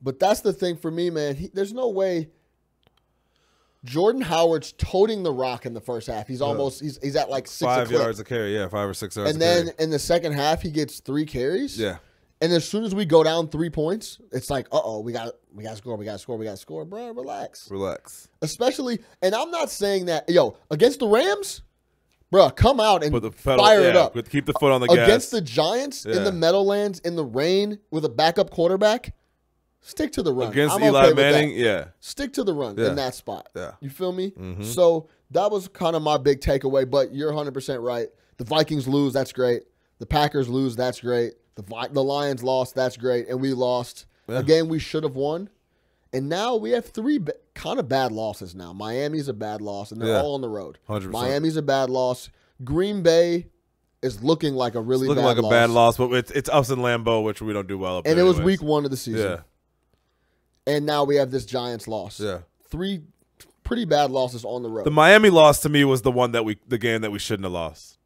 Speaker 1: But that's the thing for me, man. There's no way Jordan Howard's toting the rock in the first half. He's almost he's at like 6
Speaker 2: 5 yards a carry. Yeah, 5 or 6 yards.
Speaker 1: And then in the second half, he gets 3 carries.
Speaker 2: Yeah.
Speaker 1: And as soon as we go down 3 points, it's like, we got to score, bro. Relax.
Speaker 2: Especially,
Speaker 1: and I'm not saying that, against the Rams, Bruh, come out and
Speaker 2: Put the pedal,
Speaker 1: fire it up.
Speaker 2: Keep the foot on the gas.
Speaker 1: Against the Giants in the Meadowlands in the rain with a backup quarterback, stick to the run.
Speaker 2: Against
Speaker 1: I'm
Speaker 2: Eli
Speaker 1: okay
Speaker 2: Manning,
Speaker 1: with that.
Speaker 2: yeah.
Speaker 1: Stick to the run in that spot.
Speaker 2: Yeah.
Speaker 1: You feel me?
Speaker 2: Mm-hmm.
Speaker 1: So that was kind of my big takeaway, but you're 100% right. The Vikings lose, that's great. The Packers lose, that's great. The Lions lost, that's great. And we lost a game we should have won. And now we have three kind of bad losses now. Miami's a bad loss, and they're all on the road.
Speaker 2: 100%.
Speaker 1: Miami's a bad loss. Green Bay is looking like a really bad loss.
Speaker 2: Looking like a bad loss, but it's us in Lambeau, which we don't do well up there.
Speaker 1: And it was week 1 of the season.
Speaker 2: Yeah.
Speaker 1: And now we have this Giants loss.
Speaker 2: Yeah.
Speaker 1: 3 pretty bad losses on the road.
Speaker 2: The Miami loss to me was the game that we shouldn't have lost.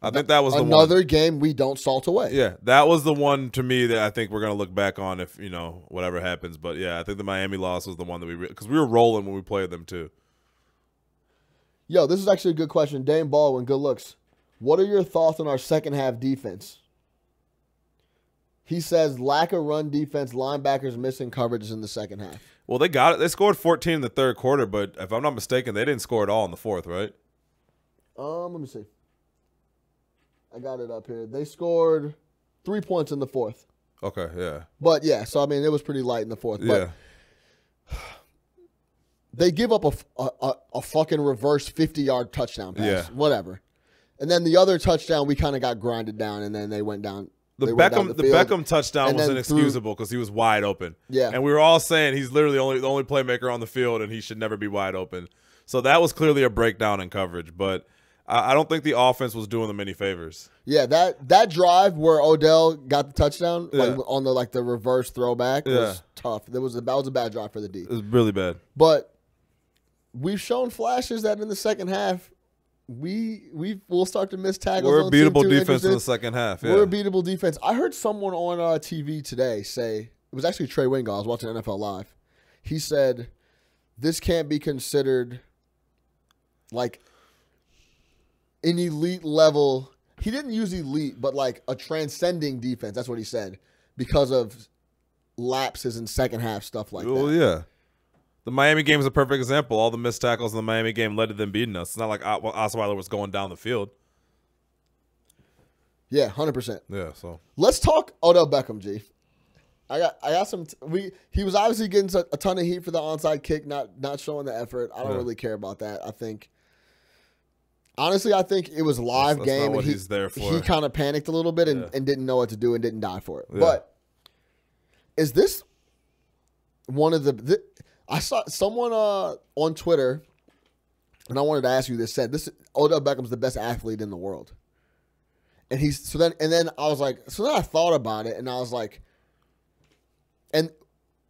Speaker 2: I think that was the
Speaker 1: another game we don't salt away.
Speaker 2: Yeah, that was the one to me that I think we're gonna look back on if whatever happens. But yeah, I think the Miami loss was the one that because we were rolling when we played them too.
Speaker 1: Yo, this is actually a good question. Dane Baldwin, good looks. What are your thoughts on our second half defense? He says lack of run defense, linebackers missing coverages in the second half.
Speaker 2: Well, they got it. They scored 14 in the third quarter, but if I'm not mistaken, they didn't score at all in the fourth, right?
Speaker 1: Let me see. I got it up here. They scored 3 points in the fourth.
Speaker 2: Okay, yeah.
Speaker 1: But, yeah, so, I mean, it was pretty light in the fourth.
Speaker 2: Yeah.
Speaker 1: But they give up a fucking reverse 50-yard touchdown pass.
Speaker 2: Yeah.
Speaker 1: Whatever. And then the other touchdown, we kind of got grinded down, and then they went down.
Speaker 2: The Beckham touchdown was inexcusable because he was wide open.
Speaker 1: Yeah.
Speaker 2: And we were all saying he's literally the only playmaker on the field, and he should never be wide open. So that was clearly a breakdown in coverage, but I don't think the offense was doing them any favors.
Speaker 1: Yeah, that drive where Odell got the touchdown on the reverse throwback was tough. That was a bad drive for the D.
Speaker 2: It was really bad.
Speaker 1: But we've shown flashes that in the second half we'll start to miss tackles.
Speaker 2: We're a beatable defense in the second half. Yeah.
Speaker 1: We're a beatable defense. I heard someone on TV today say, it was actually Trey Wingo. I was watching NFL Live. He said, this can't be considered like an elite level. He didn't use elite, but like a transcending defense. That's what he said because of lapses in second half stuff like that.
Speaker 2: Well, yeah. The Miami game is a perfect example. All the missed tackles in the Miami game led to them beating us. It's not like Osweiler was going down the field.
Speaker 1: Yeah, 100%.
Speaker 2: Yeah, so
Speaker 1: let's talk Odell Beckham, G. I got some. He was obviously getting a ton of heat for the onside kick, not showing the effort. I don't really care about that. Honestly, I think it was a live game,
Speaker 2: not what
Speaker 1: and
Speaker 2: he's there for.
Speaker 1: He kind of panicked a little bit and didn't know what to do and didn't die for it. Yeah. But is this one of the? I saw someone on Twitter, and I wanted to ask you this. Said this: Odell Beckham's the best athlete in the world, and then I was like, so then I thought about it, and I was like, and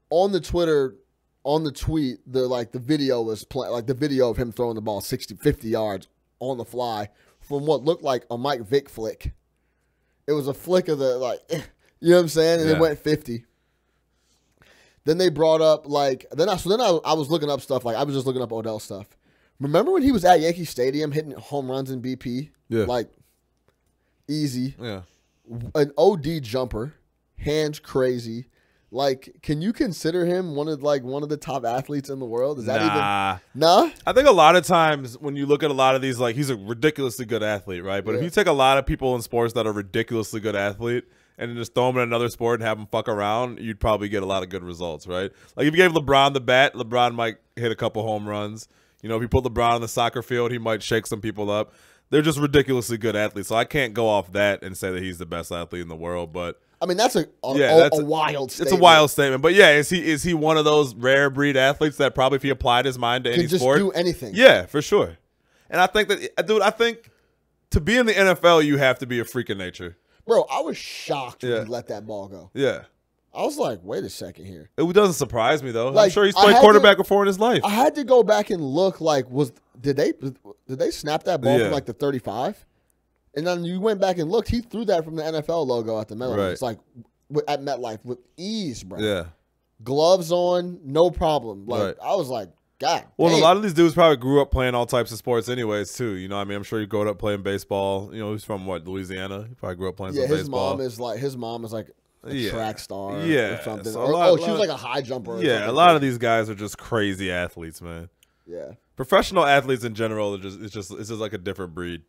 Speaker 1: on the Twitter. On the tweet, the video was the video of him throwing the ball 50 yards on the fly from what looked like a Mike Vick flick. It was a flick of the you know what I'm saying, and it went 50. Then they brought up I was looking up stuff I was just looking up Odell stuff. Remember when he was at Yankee Stadium hitting home runs in BP?
Speaker 2: Yeah,
Speaker 1: easy.
Speaker 2: Yeah,
Speaker 1: an OD jumper, hands crazy. Can you consider him one of the top athletes in the world? Is that even? Nah?
Speaker 2: I think a lot of times when you look at a lot of these, he's a ridiculously good athlete, right? But if you take a lot of people in sports that are ridiculously good athlete and then just throw them in another sport and have them fuck around, you'd probably get a lot of good results, right? Like if you gave LeBron the bat, LeBron might hit a couple home runs. You know, if you put LeBron on the soccer field, he might shake some people up. They're just ridiculously good athletes. So I can't go off that and say that he's the best athlete in the world, but
Speaker 1: I mean, that's a wild statement.
Speaker 2: It's a wild statement. But, yeah, is he one of those rare breed athletes that probably if he applied his mind to any sport.
Speaker 1: Can just do anything.
Speaker 2: Yeah, for sure. And I think that, dude, to be in the NFL, you have to be a freak of nature.
Speaker 1: Bro, I was shocked when he let that ball go.
Speaker 2: Yeah.
Speaker 1: I was like, wait a second here.
Speaker 2: It doesn't surprise me, though. I'm sure he's played quarterback before in his life.
Speaker 1: I had to go back and look did they snap that ball from the 35? And then you went back and looked. He threw that from the NFL logo at the Metlife.
Speaker 2: Right.
Speaker 1: It's at MetLife with ease, bro.
Speaker 2: Yeah.
Speaker 1: Gloves on, no problem.
Speaker 2: Right.
Speaker 1: I was like, God.
Speaker 2: Well,
Speaker 1: damn.
Speaker 2: a lot of these dudes probably grew up playing all types of sports anyways, too. You know what I mean? I'm sure he grew up playing baseball. You know, he's from, Louisiana? He probably grew up playing some baseball.
Speaker 1: His mom is a track star or something.
Speaker 2: So
Speaker 1: she was a high jumper.
Speaker 2: Yeah, a lot of these guys are just crazy athletes, man.
Speaker 1: Yeah.
Speaker 2: Professional athletes in general it's just like a different breed.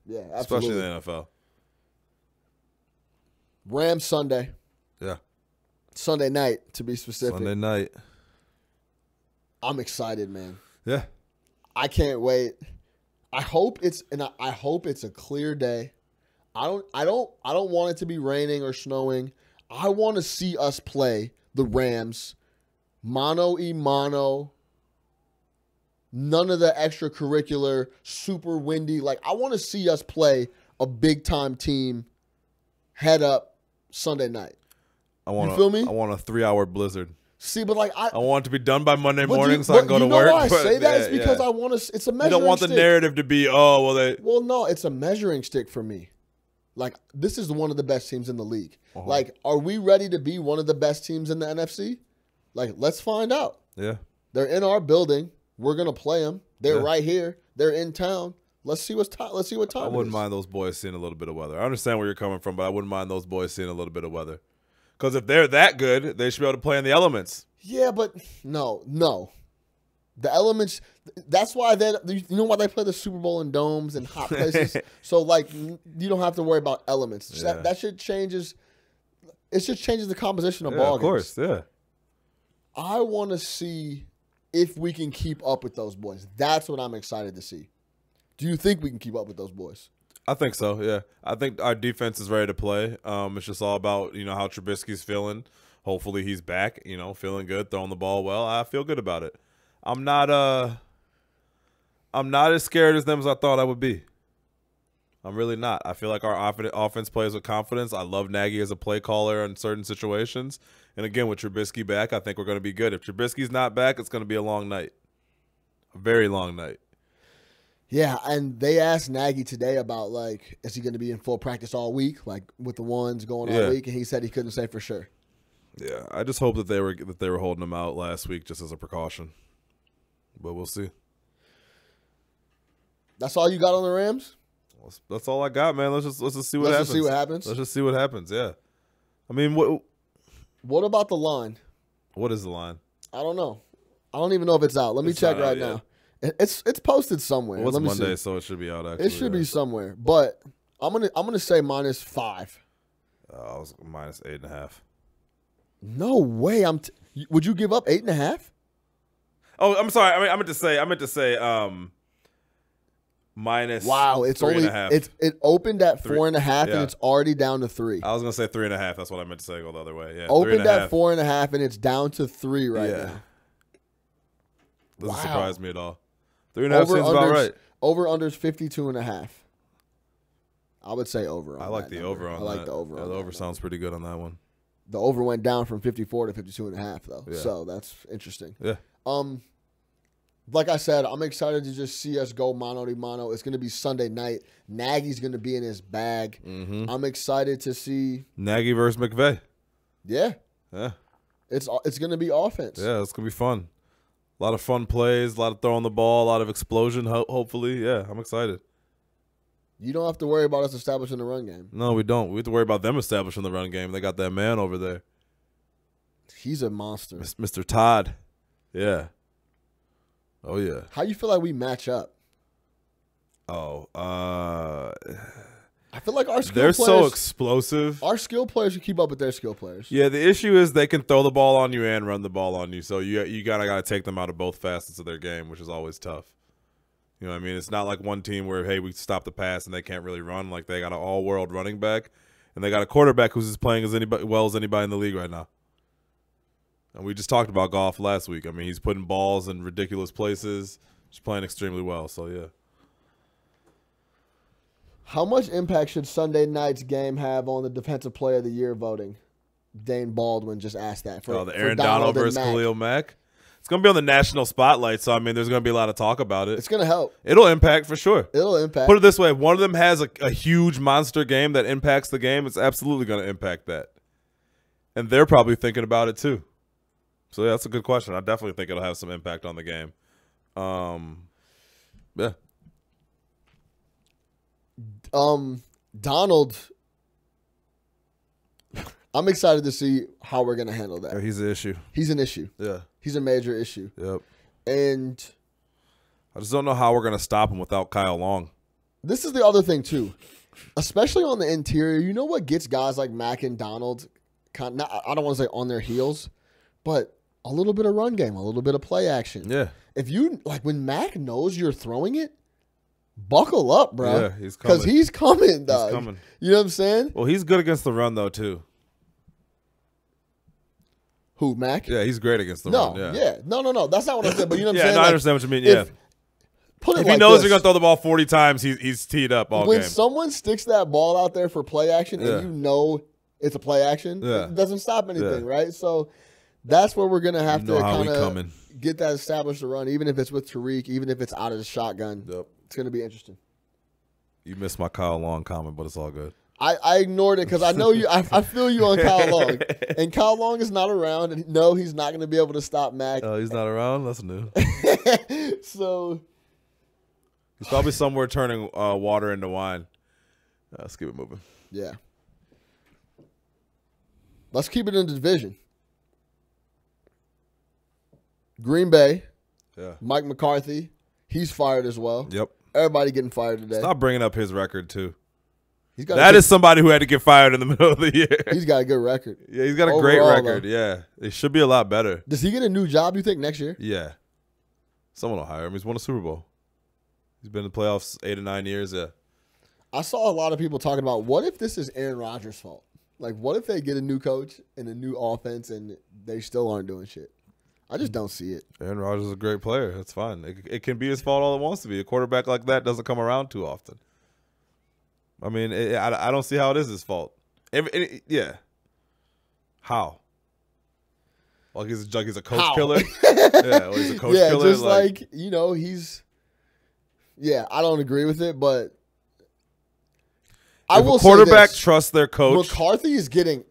Speaker 1: Yeah, absolutely.
Speaker 2: Especially in the NFL.
Speaker 1: Rams Sunday.
Speaker 2: Yeah.
Speaker 1: Sunday night, to be specific.
Speaker 2: Sunday night.
Speaker 1: I'm excited, man.
Speaker 2: Yeah.
Speaker 1: I can't wait. I hope it's a clear day. I don't want it to be raining or snowing. I want to see us play the Rams mano-a-mano. None of the extracurricular, super windy. Like, I want to see us play a big-time team head up Sunday night. You feel me?
Speaker 2: I want a 3-hour blizzard.
Speaker 1: See, but like
Speaker 2: I want it to be done by Monday morning so I can go to work.
Speaker 1: You know why I say that? It's because I want to. It's a measuring stick.
Speaker 2: You don't want the narrative to be,
Speaker 1: Well, no, it's a measuring stick for me. Like, this is one of the best teams in the league. Uh-huh. Like, are we ready to be one of the best teams in the NFC? Like, let's find out.
Speaker 2: Yeah.
Speaker 1: They're in our building. We're gonna play them. They're right here. They're in town. Let's see what time. I
Speaker 2: wouldn't mind those boys seeing a little bit of weather. I understand where you're coming from, but I wouldn't mind those boys seeing a little bit of weather. Because if they're that good, they should be able to play in the elements.
Speaker 1: Yeah, but no. The elements, that's why you know why they play the Super Bowl in domes and hot places? So, like, you don't have to worry about elements. Yeah. That shit changes. It just changes the composition of ball games. Of course, yeah. I want to see if we can keep up with those boys. That's what I'm excited to see. Do you think we can keep up with those boys?
Speaker 2: I think so, yeah. I think our defense is ready to play. It's just all about, how Trubisky's feeling. Hopefully he's back, feeling good, throwing the ball well. I feel good about it. I'm not as scared as them as I thought I would be. I'm really not. I feel like our offense plays with confidence. I love Nagy as a play caller in certain situations. And again, with Trubisky back, I think we're going to be good. If Trubisky's not back, it's going to be a long night. A very long night.
Speaker 1: Yeah, and they asked Nagy today about, like, is he going to be in full practice all week, like with the ones going all week? And he said he couldn't say for sure.
Speaker 2: Yeah, I just hope that they were holding him out last week just as a precaution. But we'll see.
Speaker 1: That's all you got on the Rams?
Speaker 2: That's all I got, man. Let's just see what happens. Let's just see what happens. Yeah. I mean,
Speaker 1: what about the line?
Speaker 2: What is the line?
Speaker 1: I don't know. I don't even know if it's out. Let me check right now. It's posted somewhere.
Speaker 2: Well, it's Monday, so it should be out. Actually,
Speaker 1: it should be somewhere. But I'm gonna say -5.
Speaker 2: I was -8.5.
Speaker 1: No way. Would you give up 8.5?
Speaker 2: Oh, I'm sorry. I meant to say minus.
Speaker 1: Wow, it's only it opened at 4.5 and it's already down to 3.
Speaker 2: I was gonna say 3.5. That's what I meant to say. Go the other way. Yeah.
Speaker 1: Opened at 4.5 and it's down to 3 right now.
Speaker 2: Doesn't surprise me at all. 3.5 seems about right.
Speaker 1: Over unders 52.5. I would say over.
Speaker 2: I like the over on that.
Speaker 1: I like the over.
Speaker 2: Yeah, the over sounds pretty good on that one.
Speaker 1: The over went down from 54 to 52.5 though, so that's interesting.
Speaker 2: Yeah.
Speaker 1: Like I said, I'm excited to just see us go mano-a-mano. It's going to be Sunday night. Nagy's going to be in his bag. Mm-hmm. I'm excited to see
Speaker 2: Nagy versus McVay.
Speaker 1: Yeah.
Speaker 2: Yeah.
Speaker 1: It's going to be offense.
Speaker 2: Yeah, it's going to be fun. A lot of fun plays, a lot of throwing the ball, a lot of explosion, hopefully. Yeah, I'm excited.
Speaker 1: You don't have to worry about us establishing the run game.
Speaker 2: No, we don't. We have to worry about them establishing the run game. They got that man over there.
Speaker 1: He's a monster.
Speaker 2: Mr. Todd. Yeah. Oh, yeah.
Speaker 1: How you feel like we match up?
Speaker 2: Oh,
Speaker 1: I feel like our skill
Speaker 2: they're
Speaker 1: players,
Speaker 2: so explosive.
Speaker 1: Our skill players should keep up with their skill players.
Speaker 2: Yeah, the issue is they can throw the ball on you and run the ball on you. So you gotta take them out of both facets of their game, which is always tough. You know what I mean? It's not like one team where, hey, we stop the pass and they can't really run. Like, they got an all-world running back, and they got a quarterback who's as playing as anybody in the league right now. And we just talked about Goff last week. I mean, he's putting balls in ridiculous places, just playing extremely well. So, yeah.
Speaker 1: How much impact should Sunday night's game have on the Defensive Player of the Year voting? Dane Baldwin just asked that.
Speaker 2: The Aaron Donald versus Khalil Mack? It's going to be on the national spotlight, so, I mean, there's going to be a lot of talk about it.
Speaker 1: It's going to help.
Speaker 2: It'll impact for sure.
Speaker 1: It'll impact.
Speaker 2: Put it this way. If one of them has a huge monster game that impacts the game, it's absolutely going to impact that. And they're probably thinking about it too. So, yeah, that's a good question. I definitely think it'll have some impact on the game. Yeah.
Speaker 1: Donald, I'm excited to see how we're going to handle that.
Speaker 2: Yeah, he's an issue.
Speaker 1: He's an issue.
Speaker 2: Yeah.
Speaker 1: He's a major issue.
Speaker 2: Yep.
Speaker 1: And
Speaker 2: I just don't know how we're going to stop him without Kyle Long.
Speaker 1: This is the other thing too, especially on the interior. You know what gets guys like Mack and Donald, I don't want to say on their heels, but a little bit of run game, a little bit of play action.
Speaker 2: Yeah.
Speaker 1: If you like when Mack knows you're throwing it, buckle up, bro.
Speaker 2: Yeah, he's coming.
Speaker 1: Because he's coming, dog.
Speaker 2: He's coming.
Speaker 1: You know what I'm saying?
Speaker 2: Well, he's good against the run though too.
Speaker 1: Who, Mack?
Speaker 2: Yeah, he's great against the run. Yeah.
Speaker 1: No. That's not what I said. But you know what I'm
Speaker 2: Yeah,
Speaker 1: saying?
Speaker 2: no, I understand what you mean. Yeah.
Speaker 1: If
Speaker 2: he knows you're gonna throw the ball 40 times, he's teed up all
Speaker 1: when
Speaker 2: game.
Speaker 1: someone sticks that ball out there for play action and you know it's a play action, it doesn't stop anything, right? So that's where we're gonna have to kind of get that established to run, even if it's with Tariq, even if it's out of the shotgun.
Speaker 2: Yep.
Speaker 1: It's gonna be interesting.
Speaker 2: You missed my Kyle Long comment, but it's all good.
Speaker 1: I ignored it because I know you. I feel you on Kyle Long, and Kyle Long is not around, and no, he's not going to be able to stop Mack.
Speaker 2: Oh, he's not around. That's new.
Speaker 1: So
Speaker 2: he's probably somewhere turning water into wine. Let's keep it moving.
Speaker 1: Yeah, let's keep it in the division. Green Bay.
Speaker 2: Yeah.
Speaker 1: Mike McCarthy. He's fired as well.
Speaker 2: Yep.
Speaker 1: Everybody getting fired today.
Speaker 2: Stop bringing up his record too.
Speaker 1: That
Speaker 2: is somebody who had to get fired in the middle of the year.
Speaker 1: He's got a good record.
Speaker 2: Yeah, he's got a great record. Though. Yeah, it should be a lot better.
Speaker 1: Does he get a new job, you think, next year?
Speaker 2: Yeah. Someone will hire him. He's won a Super Bowl. He's been in the playoffs 8 or 9 years, yeah.
Speaker 1: I saw a lot of people talking about, what if this is Aaron Rodgers' fault? Like, what if they get a new coach and a new offense and they still aren't doing shit? I just don't see it.
Speaker 2: Aaron Rodgers is a great player. That's fine. It can be his fault all it wants to be. A quarterback like that doesn't come around too often. I mean, I don't see how it is his fault. Yeah. How? Like he's a coach killer? Yeah, he's a coach killer.
Speaker 1: Yeah, just like, you know, he's – yeah, I don't agree with it, but I will say this.
Speaker 2: Quarterback trusts their coach.
Speaker 1: McCarthy is getting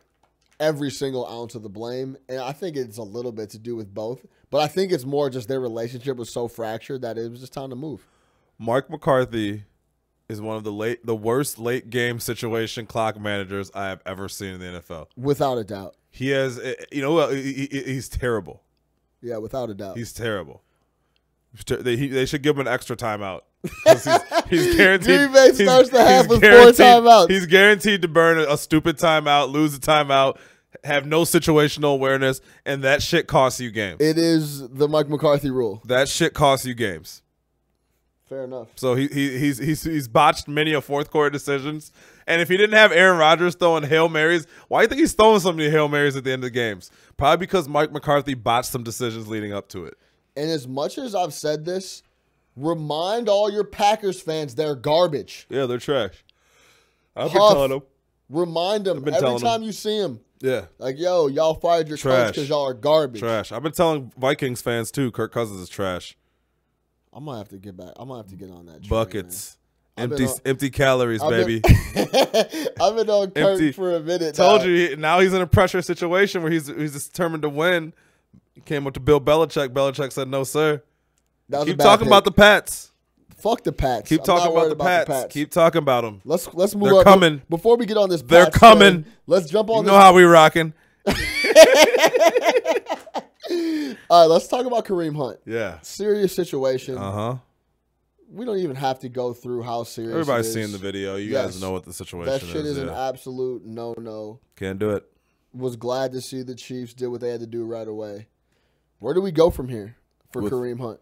Speaker 1: every single ounce of the blame, and I think it's a little bit to do with both. But I think it's more just their relationship was so fractured that it was just time to move.
Speaker 2: Mike McCarthy is one of the worst late game situation clock managers I have ever seen in the NFL.
Speaker 1: Without a doubt.
Speaker 2: He has, he's terrible.
Speaker 1: Yeah, without a doubt.
Speaker 2: He's terrible. They should give him an extra timeout. He's guaranteed.
Speaker 1: Green Bay starts the half with 4 timeouts.
Speaker 2: He's guaranteed to burn a stupid timeout, lose a timeout, have no situational awareness, and that shit costs you games.
Speaker 1: It is the Mike McCarthy rule.
Speaker 2: That shit costs you games.
Speaker 1: Fair enough.
Speaker 2: So he's botched many of fourth quarter decisions. And if he didn't have Aaron Rodgers throwing Hail Marys, why do you think he's throwing so many Hail Marys at the end of the games? Probably because Mike McCarthy botched some decisions leading up to it.
Speaker 1: And as much as I've said this, remind all your Packers fans they're garbage.
Speaker 2: Yeah, they're trash. I've been telling them.
Speaker 1: Remind them every time you see them.
Speaker 2: Yeah.
Speaker 1: Like, yo, y'all fired your coach because y'all are garbage.
Speaker 2: Trash. I've been telling Vikings fans, too, Kirk Cousins is trash.
Speaker 1: I might have to get back. I might have to get on that train,
Speaker 2: buckets. Empty calories, baby.
Speaker 1: I've been on Kirk for a minute.
Speaker 2: Told you, now he's in a pressure situation where he's determined to win. He came up to Bill Belichick. Belichick said, no, sir. Keep talking about the Pats.
Speaker 1: Fuck the Pats.
Speaker 2: Keep talking about the Pats. Keep talking about them.
Speaker 1: Let's move
Speaker 2: They're
Speaker 1: up.
Speaker 2: coming.
Speaker 1: Before we get on this
Speaker 2: They're
Speaker 1: Pats
Speaker 2: coming.
Speaker 1: train, let's jump on
Speaker 2: this. You know how we rocking.
Speaker 1: All right, let's talk about Kareem Hunt.
Speaker 2: Yeah.
Speaker 1: Serious situation.
Speaker 2: Uh-huh.
Speaker 1: We don't even have to go through how serious
Speaker 2: Everybody's
Speaker 1: it is.
Speaker 2: seeing the video. You guys know what the situation is.
Speaker 1: That shit is an absolute no-no.
Speaker 2: Can't do it.
Speaker 1: Was glad to see the Chiefs did what they had to do right away. Where do we go from here for Kareem Hunt?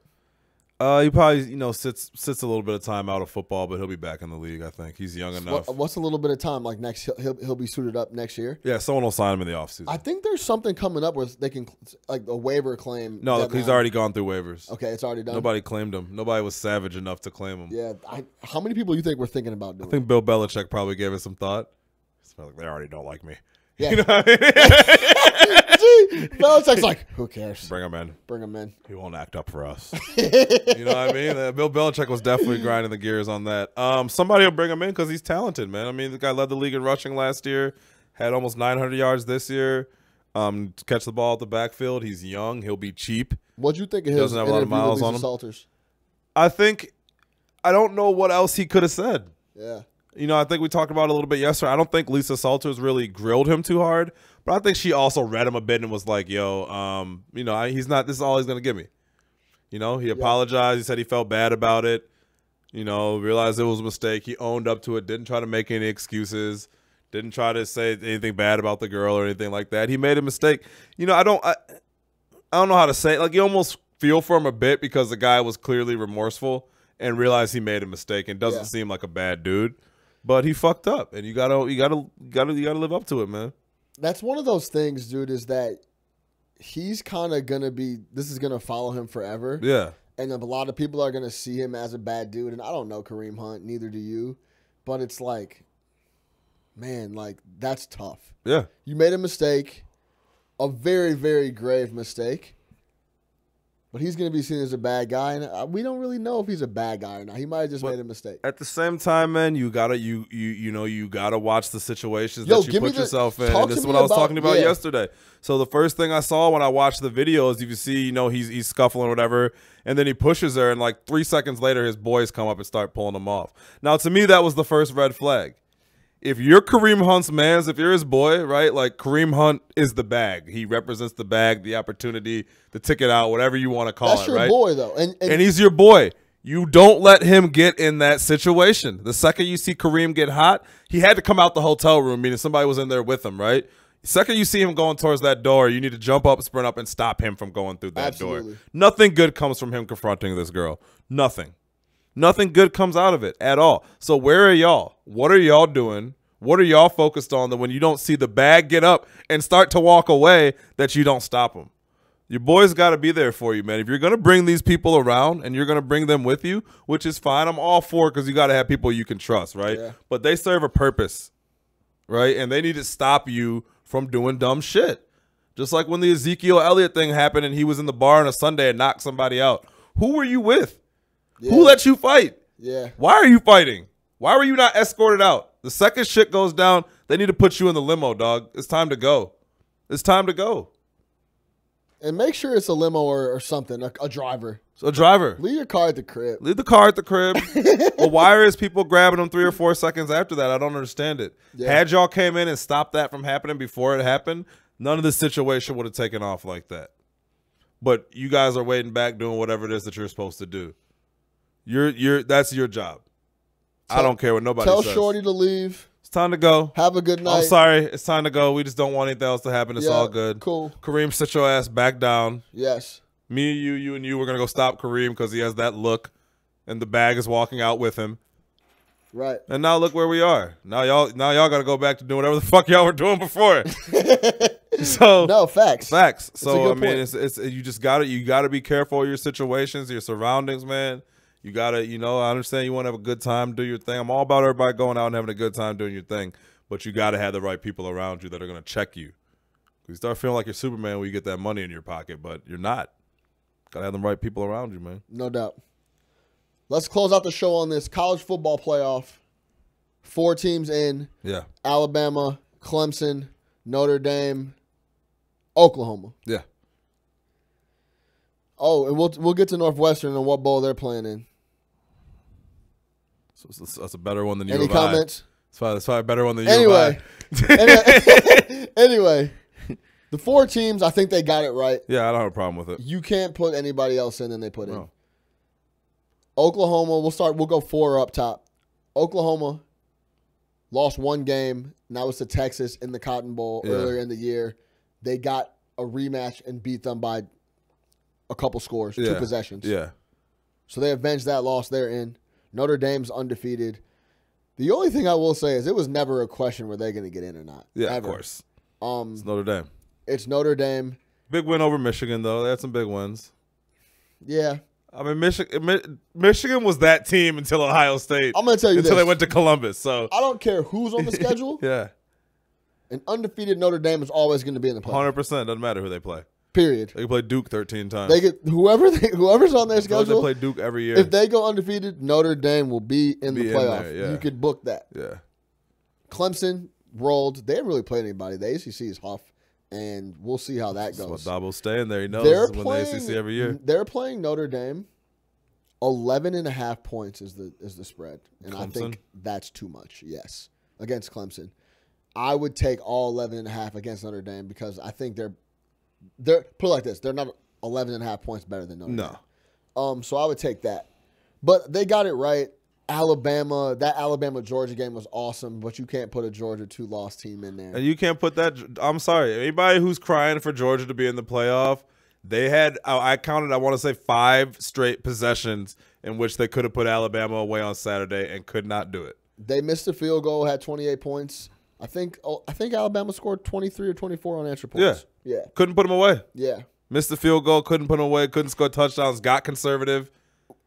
Speaker 2: He probably, sits a little bit of time out of football, but he'll be back in the league, I think. He's young enough.
Speaker 1: What's a little bit of time? Like he'll be suited up next year?
Speaker 2: Yeah, someone will sign him in the offseason.
Speaker 1: I think there's something coming up where they can, like a waiver claim.
Speaker 2: No, he's already gone through waivers.
Speaker 1: Okay, it's already done?
Speaker 2: Nobody claimed him. Nobody was savage enough to claim him.
Speaker 1: Yeah. How many people do you think were thinking about doing it?
Speaker 2: I think Bill Belichick probably gave it some thought. It's like, they already don't like me.
Speaker 1: Yeah.
Speaker 2: You know what I mean?
Speaker 1: Belichick's like, who cares?
Speaker 2: Bring him in.
Speaker 1: Bring him in.
Speaker 2: He won't act up for us. You know what I mean? Bill Belichick was definitely grinding the gears on that. Somebody will bring him in because he's talented, man. I mean, the guy led the league in rushing last year, had almost 900 yards this year. Catch the ball at the backfield. He's young. He'll be cheap.
Speaker 1: What'd you think of his
Speaker 2: doesn't have a lot of miles on him?
Speaker 1: Salters?
Speaker 2: I don't know what else he could have said.
Speaker 1: Yeah.
Speaker 2: I think we talked about it a little bit yesterday. I don't think Lisa Salters really grilled him too hard, but I think she also read him a bit and was like, yo, he's not, this is all he's going to give me. He apologized. He said he felt bad about it. You know, realized it was a mistake. He owned up to it. Didn't try to make any excuses. Didn't try to say anything bad about the girl or anything like that. He made a mistake. You know, I don't know how to say it. Like, you almost feel for him a bit because the guy was clearly remorseful and realized he made a mistake and doesn't seem like a bad dude. But he fucked up, and you gotta live up to it, man.
Speaker 1: That's one of those things, dude, is that he's kind of going to be – this is going to follow him forever.
Speaker 2: Yeah.
Speaker 1: And a lot of people are going to see him as a bad dude. And I don't know Kareem Hunt, neither do you. But it's like, man, like, that's tough.
Speaker 2: Yeah.
Speaker 1: You made a mistake, a very, very grave mistake. But he's going to be seen as a bad guy, and we don't really know if he's a bad guy or not. He might have just made a mistake.
Speaker 2: At the same time, man, you gotta watch the situations that you put yourself in. And this is what I was talking about yesterday. So the first thing I saw when I watched the video is you see, you know, he's scuffling or whatever, and then he pushes her, and like 3 seconds later, his boys come up and start pulling him off. Now, to me, that was the first red flag. If you're Kareem Hunt's mans, if you're his boy, right, like Kareem Hunt is the bag. He represents the bag, the opportunity, the ticket out, whatever you want to call it, right? That's your
Speaker 1: boy, though.
Speaker 2: And he's your boy. You don't let him get in that situation. The second you see Kareem get hot, he had to come out the hotel room, meaning somebody was in there with him, right? The second you see him going towards that door, you need to jump up, sprint up, and stop him from going through that door. Nothing good comes from him confronting this girl. Nothing. Nothing good comes out of it at all. So where are y'all? What are y'all doing? What are y'all focused on that when you don't see the bag get up and start to walk away that you don't stop them? Your boys got to be there for you, man. If you're going to bring these people around and you're going to bring them with you, which is fine. I'm all for it because you got to have people you can trust, right? Yeah. But they serve a purpose, right? And they need to stop you from doing dumb shit. Just like when the Ezekiel Elliott thing happened and he was in the bar on a Sunday and knocked somebody out. Who were you with? Yeah. Who let you fight?
Speaker 1: Yeah.
Speaker 2: Why are you fighting? Why were you not escorted out? The second shit goes down, they need to put you in the limo, dog. It's time to go. It's time to go.
Speaker 1: And make sure it's a limo or something, a driver.
Speaker 2: So a driver.
Speaker 1: Leave your car at the crib.
Speaker 2: Leave the car at the crib. Well, why is people grabbing them 3 or 4 seconds after that? I don't understand it. Yeah. Had y'all came in and stopped that from happening before it happened, none of this situation would have taken off like that. But you guys are waiting back doing whatever it is that you're supposed to do. That's your job. I don't care what nobody says.
Speaker 1: Tell Shorty to leave.
Speaker 2: It's time to go.
Speaker 1: Have a good night.
Speaker 2: I'm sorry. It's time to go. We just don't want anything else to happen. It's all good.
Speaker 1: Cool.
Speaker 2: Kareem, sit your ass back down.
Speaker 1: Yes.
Speaker 2: Me, you and you, we're going to go stop Kareem because he has that look and the bag is walking out with him.
Speaker 1: Right.
Speaker 2: And now look where we are. Now y'all got to go back to doing whatever the fuck y'all were doing before. So
Speaker 1: no, facts.
Speaker 2: Facts. So I mean, it's you just got to be careful of your situations, your surroundings, man. You got to, I understand you want to have a good time, do your thing. I'm all about everybody going out and having a good time doing your thing. But you got to have the right people around you that are going to check you. You start feeling like you're Superman when you get that money in your pocket, but you're not. Got to have the right people around you, man.
Speaker 1: No doubt. Let's close out the show on this college football playoff. 4 teams in.
Speaker 2: Yeah.
Speaker 1: Alabama, Clemson, Notre Dame, Oklahoma.
Speaker 2: Yeah.
Speaker 1: Oh, and we'll get to Northwestern and what bowl they're playing in.
Speaker 2: So that's a better one than you.
Speaker 1: Any comments?
Speaker 2: That's probably a better one than you.
Speaker 1: Anyway, the 4 teams, I think they got it right.
Speaker 2: Yeah, I don't have a problem with it.
Speaker 1: You can't put anybody else in than they put in. Oklahoma, we'll go 4 up top. Oklahoma lost 1 game, and that was to Texas in the Cotton Bowl earlier in the year. They got a rematch and beat them by a couple scores, 2 possessions.
Speaker 2: Yeah.
Speaker 1: So they avenged that loss. They're in. Notre Dame's undefeated. The only thing I will say is it was never a question were they going to get in or not.
Speaker 2: Yeah,
Speaker 1: ever.
Speaker 2: Of course. It's Notre Dame.
Speaker 1: It's Notre Dame.
Speaker 2: Big win over Michigan, though. They had some big wins.
Speaker 1: Yeah.
Speaker 2: I mean, Michigan was that team until Ohio State.
Speaker 1: I'm going to tell you
Speaker 2: until they went to Columbus. So
Speaker 1: I don't care who's on the schedule.
Speaker 2: Yeah.
Speaker 1: An undefeated Notre Dame is always going to be in the playoffs.
Speaker 2: 100%. Doesn't matter who they play.
Speaker 1: Period.
Speaker 2: They can play Duke 13 times.
Speaker 1: They get whoever's on their schedule.
Speaker 2: They play Duke every year.
Speaker 1: If they go undefeated, Notre Dame will be in the playoff.
Speaker 2: There, yeah.
Speaker 1: You could book that.
Speaker 2: Yeah.
Speaker 1: Clemson rolled. They haven't really played anybody. The ACC is huff, and we'll see how that goes.
Speaker 2: That's what Dabo's staying there. He knows they're when the ACC every year.
Speaker 1: They're playing Notre Dame. 11.5 points is the spread, and Clemson? I think that's too much. Yes, against Clemson, I would take all 11.5 against Notre Dame because I think they're put it like this: they're not 11.5 points better than Notre Dame.
Speaker 2: No.
Speaker 1: So I would take that, but they got it right. That Alabama-Georgia game was awesome, but you can't put a Georgia 2-loss team in there.
Speaker 2: And you can't put that. I'm sorry. Anybody who's crying for Georgia to be in the playoff, they had, I counted, I want to say 5 straight possessions in which they could have put Alabama away on Saturday and could not do it.
Speaker 1: They missed a field goal, had 28 points. I think Alabama scored 23 or 24 unanswered points. Yeah.
Speaker 2: Couldn't put them away.
Speaker 1: Yeah.
Speaker 2: Missed the field goal, couldn't put them away, couldn't score touchdowns, got conservative.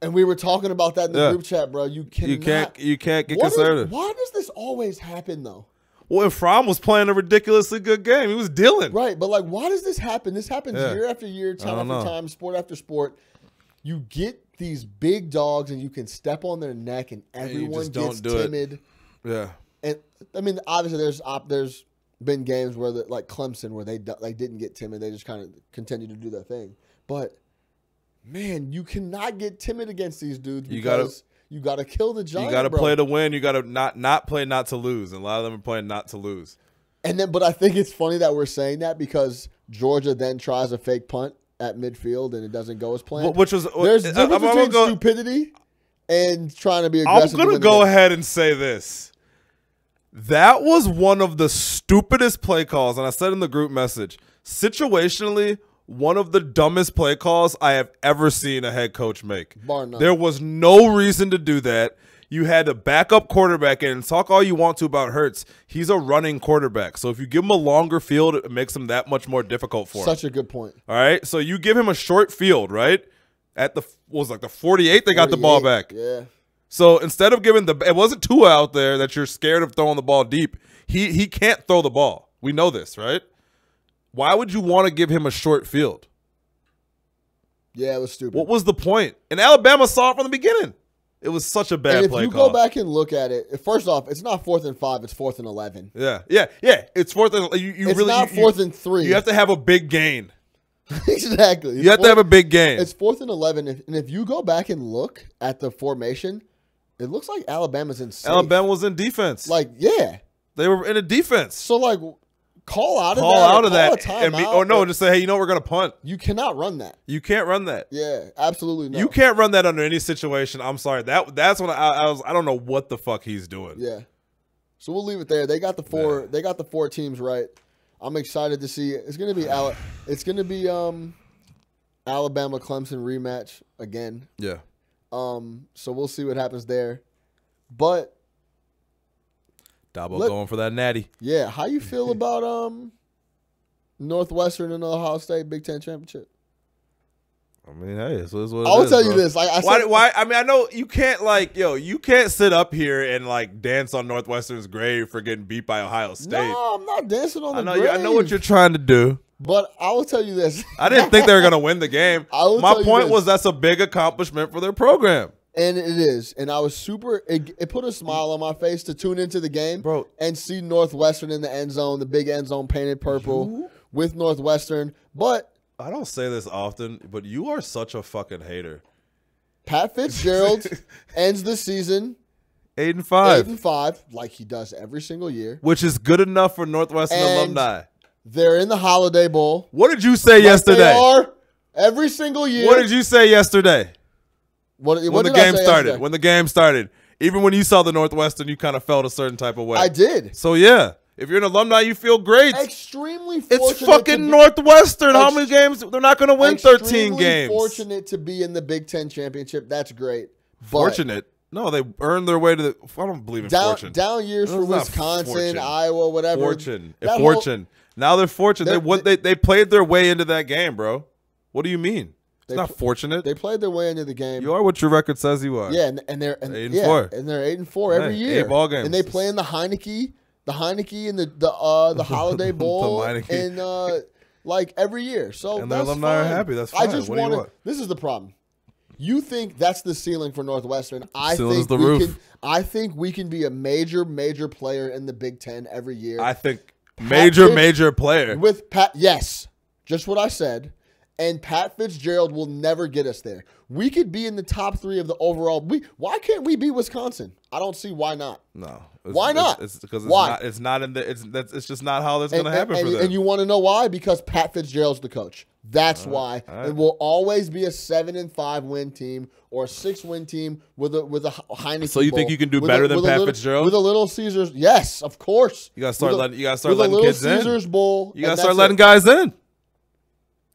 Speaker 1: And we were talking about that in the group chat, bro. You can't
Speaker 2: get conservative.
Speaker 1: Why does this always happen, though?
Speaker 2: Well, if Fromm was playing a ridiculously good game, he was dealing.
Speaker 1: Right, but like, why does this happen? This happens year after year, time after time, sport after sport. You get these big dogs, and you can step on their neck, and everyone gets timid.
Speaker 2: Yeah,
Speaker 1: and I mean, obviously, there's been games where like Clemson where they didn't get timid; they just kind of continued to do their thing. But man, you cannot get timid against these dudes because you got to kill the giant.
Speaker 2: You got to play to win. You got to not play not to lose. And a lot of them are playing not to lose.
Speaker 1: But I think it's funny that we're saying that because Georgia then tries a fake punt at midfield and it doesn't go as planned.
Speaker 2: Which was
Speaker 1: there's a difference between stupidity and trying to be aggressive.
Speaker 2: I'm going to go ahead and say this. That was one of the stupidest play calls, and I said in the group message, situationally, one of the dumbest play calls I have ever seen a head coach make.
Speaker 1: Bar none.
Speaker 2: There was no reason to do that. You had a backup quarterback in, and talk all you want to about Hurts. He's a running quarterback. So if you give him a longer field, it makes him that much more difficult for him.
Speaker 1: Such a good point.
Speaker 2: All right? So you give him a short field, right? At the 48, they got the ball back.
Speaker 1: Yeah.
Speaker 2: So instead of giving it wasn't Tua out there that you're scared of throwing the ball deep. He can't throw the ball. We know this, right? Why would you want to give him a short field?
Speaker 1: Yeah, it was stupid.
Speaker 2: What was the point? And Alabama saw it from the beginning. It was such a bad play call.
Speaker 1: If you go back and look at it, first off, it's not 4th and 5, it's 4th and 11.
Speaker 2: Yeah. It's 4th and
Speaker 1: it's not 4th and 3.
Speaker 2: You have to have a big gain.
Speaker 1: Exactly.
Speaker 2: You have to have a big gain.
Speaker 1: It's 4th and 11, and if you go back and look at the formation, it looks like Alabama's in safe.
Speaker 2: Alabama was in defense.
Speaker 1: Like, yeah.
Speaker 2: They were in a defense.
Speaker 1: So, like, call out of
Speaker 2: that. Just say, hey, you know we're going to punt.
Speaker 1: You cannot run that.
Speaker 2: You can't run that.
Speaker 1: Yeah, absolutely not.
Speaker 2: You can't run that under any situation. I'm sorry. That's when I don't know what the fuck he's doing.
Speaker 1: Yeah. So we'll leave it there. They got the four. They got the 4 teams right. I'm excited to see it. It's gonna be Alabama Clemson rematch again.
Speaker 2: Yeah.
Speaker 1: So we'll see what happens there. But
Speaker 2: Dabo going for that natty.
Speaker 1: Yeah. How you feel about Northwestern and Ohio State Big Ten championship?
Speaker 2: I mean, hey, so this is what
Speaker 1: I'll tell you
Speaker 2: bro.
Speaker 1: this.
Speaker 2: Why? I mean, I know you can't you can't sit up here and like dance on Northwestern's grave for getting beat by Ohio State.
Speaker 1: No, I'm not dancing on the grave.
Speaker 2: I know what you're trying to do.
Speaker 1: But I will tell you this.
Speaker 2: I didn't think they were going to win the game. My point was that's a big accomplishment for their program.
Speaker 1: And it is. And I was it put a smile on my face to tune into the game,
Speaker 2: bro,
Speaker 1: and see Northwestern in the end zone, the big end zone painted purple with Northwestern. But
Speaker 2: I don't say this often, but you are such a fucking hater.
Speaker 1: Pat Fitzgerald ends the season
Speaker 2: 8-5.
Speaker 1: 8-5, like he does every single year.
Speaker 2: Which is good enough for Northwestern alumni.
Speaker 1: They're in the Holiday Bowl.
Speaker 2: What did you say yesterday?
Speaker 1: They are every single year.
Speaker 2: What did you say yesterday?
Speaker 1: When
Speaker 2: the game started. When the game started. Even when you saw the Northwestern, you kind of felt a certain type of way.
Speaker 1: I did.
Speaker 2: So, yeah. If you're an alumni, you feel great.
Speaker 1: Extremely fortunate.
Speaker 2: It's fucking Northwestern. How many games? They're not going to win 13 games.
Speaker 1: Fortunate to be in the Big Ten championship. That's great.
Speaker 2: Fortunate? No, they earned their way to the. I don't believe in fortune.
Speaker 1: Down years for Wisconsin, Iowa, whatever.
Speaker 2: Fortune. Now they're fortunate. They played their way into that game, bro. What do you mean? It's not fortunate.
Speaker 1: They played their way into the game.
Speaker 2: You are what your record says you are.
Speaker 1: Yeah, and they're
Speaker 2: 8-4.
Speaker 1: And they're 8-4 every year.
Speaker 2: 8 ball games.
Speaker 1: And they play in the Heineke and the Holiday Bowl and like every year. So
Speaker 2: and their alumni are happy. That's fine.
Speaker 1: I just want. This is the problem. You think that's the ceiling for Northwestern? I think we can be a major player in the Big Ten every year.
Speaker 2: I think major player
Speaker 1: with Pat. Yes, just what I said. And Pat Fitzgerald will never get us there. We could be in the top 3 of the overall. Why can't we beat Wisconsin? I don't see why not.
Speaker 2: No.
Speaker 1: Why not?
Speaker 2: It's because
Speaker 1: why?
Speaker 2: It's not in the. It's just not how that's going to happen for them.
Speaker 1: And you want to know why? Because Pat Fitzgerald's the coach. That's why. It will always be a 7-5 win team or a 6-win team with a Heineken.
Speaker 2: So you think you can do better than Pat Fitzgerald
Speaker 1: with a Little Caesars? Yes, of course.
Speaker 2: You got to start letting kids in.
Speaker 1: Caesars Bowl.
Speaker 2: You got to start letting guys in.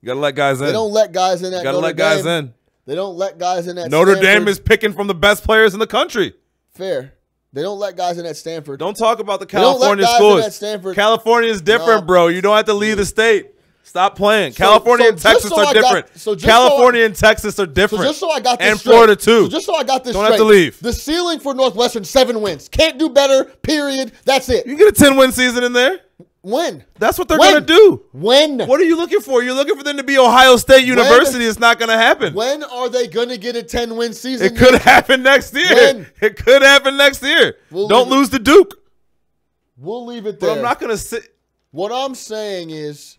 Speaker 2: You got to let guys in.
Speaker 1: They don't let guys in. You got to let guys in. They don't let guys in at
Speaker 2: Notre Dame is picking from the best players in the country.
Speaker 1: Fair. They don't let guys in at Stanford.
Speaker 2: Don't talk about the California schools. California is different, bro. You don't have to leave the state. Stop playing. California and Texas are different. California and Texas are different.
Speaker 1: So just so I got this
Speaker 2: and
Speaker 1: straight.
Speaker 2: Florida too.
Speaker 1: So just so I got this
Speaker 2: don't
Speaker 1: straight.
Speaker 2: Have to leave.
Speaker 1: The ceiling for Northwestern 7 wins. Can't do better. Period. That's it.
Speaker 2: You get a 10-win season in there.
Speaker 1: When?
Speaker 2: That's what they're going to do.
Speaker 1: When?
Speaker 2: What are you looking for? You're looking for them to be Ohio State University. It's not going to happen.
Speaker 1: When are they going to get a 10-win season?
Speaker 2: It could happen next year.
Speaker 1: When?
Speaker 2: It could happen next year. Don't lose to Duke.
Speaker 1: We'll leave it there.
Speaker 2: But I'm not going to sit.
Speaker 1: What I'm saying is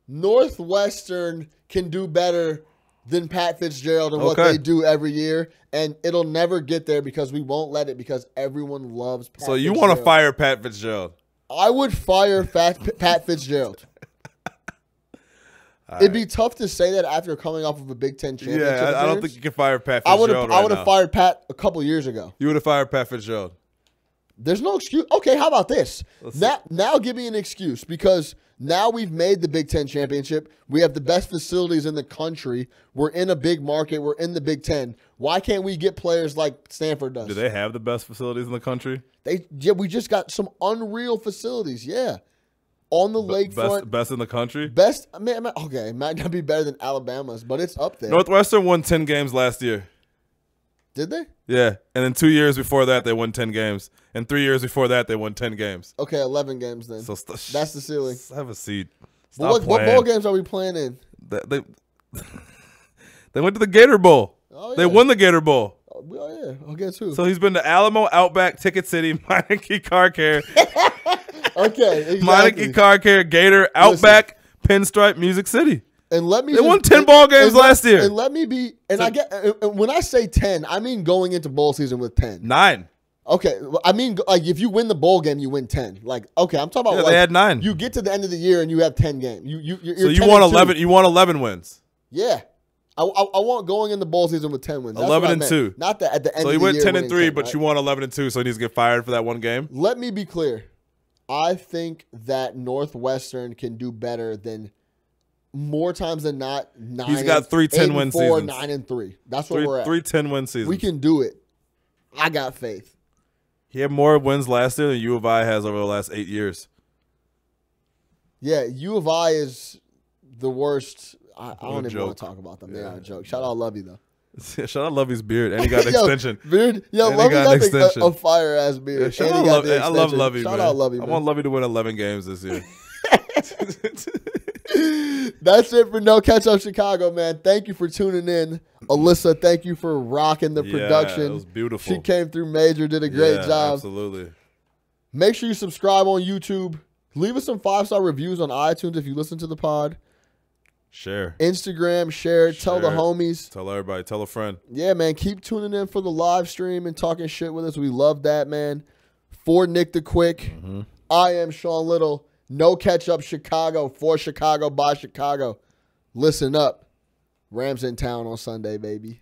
Speaker 1: Northwestern can do better than Pat Fitzgerald and what they do every year, and it'll never get there because we won't let it because everyone loves Pat Fitzgerald.
Speaker 2: So you want to fire Pat Fitzgerald?
Speaker 1: I would fire Pat Fitzgerald. It'd be tough to say that after coming off of a Big Ten championship.
Speaker 2: Yeah, I don't think you can fire Pat Fitzgerald.
Speaker 1: I would have fired Pat a couple years ago.
Speaker 2: You would have fired Pat Fitzgerald.
Speaker 1: There's no excuse. Okay, how about this? Now give me an excuse because now we've made the Big Ten championship. We have the best facilities in the country. We're in a big market. We're in the Big Ten. Why can't we get players like Stanford does?
Speaker 2: Do they have the best facilities in the country?
Speaker 1: We just got some unreal facilities. Yeah. On the lakefront.
Speaker 2: Best in the country?
Speaker 1: Best. Okay, it might not be better than Alabama's, but it's up there.
Speaker 2: Northwestern won 10 games last year.
Speaker 1: Did they?
Speaker 2: Yeah. And then 2 years before that, they won 10 games. And 3 years before that, they won 10 games.
Speaker 1: Okay, 11 games then. So that's the ceiling.
Speaker 2: Have a seat.
Speaker 1: What bowl games are we playing in?
Speaker 2: They went to the Gator Bowl. Oh, yeah. They won the Gator Bowl.
Speaker 1: Oh, yeah. Against who?
Speaker 2: So he's been to Alamo, Outback, Ticket City, Meineke Car Care.
Speaker 1: Okay, exactly.
Speaker 2: Meineke Car Care, Gator, Outback, Pinstripe, Music City.
Speaker 1: And
Speaker 2: they won 10 ball games last year.
Speaker 1: And let me be, and I get, when I say 10, I mean going into bowl season with 10.
Speaker 2: 9.
Speaker 1: Okay, I mean, like if you win the bowl game, you win 10. Like, okay, I'm talking about.
Speaker 2: They had 9.
Speaker 1: You get to the end of the year and you have 10 games.
Speaker 2: So you want 11. You want 11 wins.
Speaker 1: Yeah, I want going in the bowl season with 10 wins. That's
Speaker 2: 11-2.
Speaker 1: Not that at the end.
Speaker 2: So
Speaker 1: of the year.
Speaker 2: So you went 10-3, but
Speaker 1: right?
Speaker 2: you won 11-2. So he needs to get fired for that one game.
Speaker 1: Let me be clear. I think that Northwestern can do better than more times than not.
Speaker 2: He's got 3 10-win seasons.
Speaker 1: 9-3. That's where we're at.
Speaker 2: 3 10-win seasons.
Speaker 1: We can do it. I got faith.
Speaker 2: He had more wins last year than U of I has over the last 8 years.
Speaker 1: Yeah, U of I is the worst. I don't even want to talk about them. They are a joke. Shout out Lovey, though.
Speaker 2: Shout out Lovey's beard. And he got an extension.
Speaker 1: Beard? Yo, Lovey got a fire-ass beard.
Speaker 2: Yeah, I love Lovey,
Speaker 1: Shout
Speaker 2: man.
Speaker 1: out Lovey,
Speaker 2: I want Lovey to win 11 games this year.
Speaker 1: That's it for No Catch Up Chicago, man. Thank you for tuning in. Alyssa, thank you for rocking the production.
Speaker 2: It was beautiful.
Speaker 1: She came through major, did a great job.
Speaker 2: Absolutely.
Speaker 1: Make sure you subscribe on YouTube. Leave us some 5-star reviews on iTunes if you listen to the pod.
Speaker 2: Share.
Speaker 1: Instagram, share. Tell the homies.
Speaker 2: Tell everybody. Tell a friend.
Speaker 1: Yeah, man. Keep tuning in for the live stream and talking shit with us. We love that, man. For Nick the Quick, I am Sean Little. No Catch Up Chicago. For Chicago, by Chicago. Listen up. Rams in town on Sunday, baby.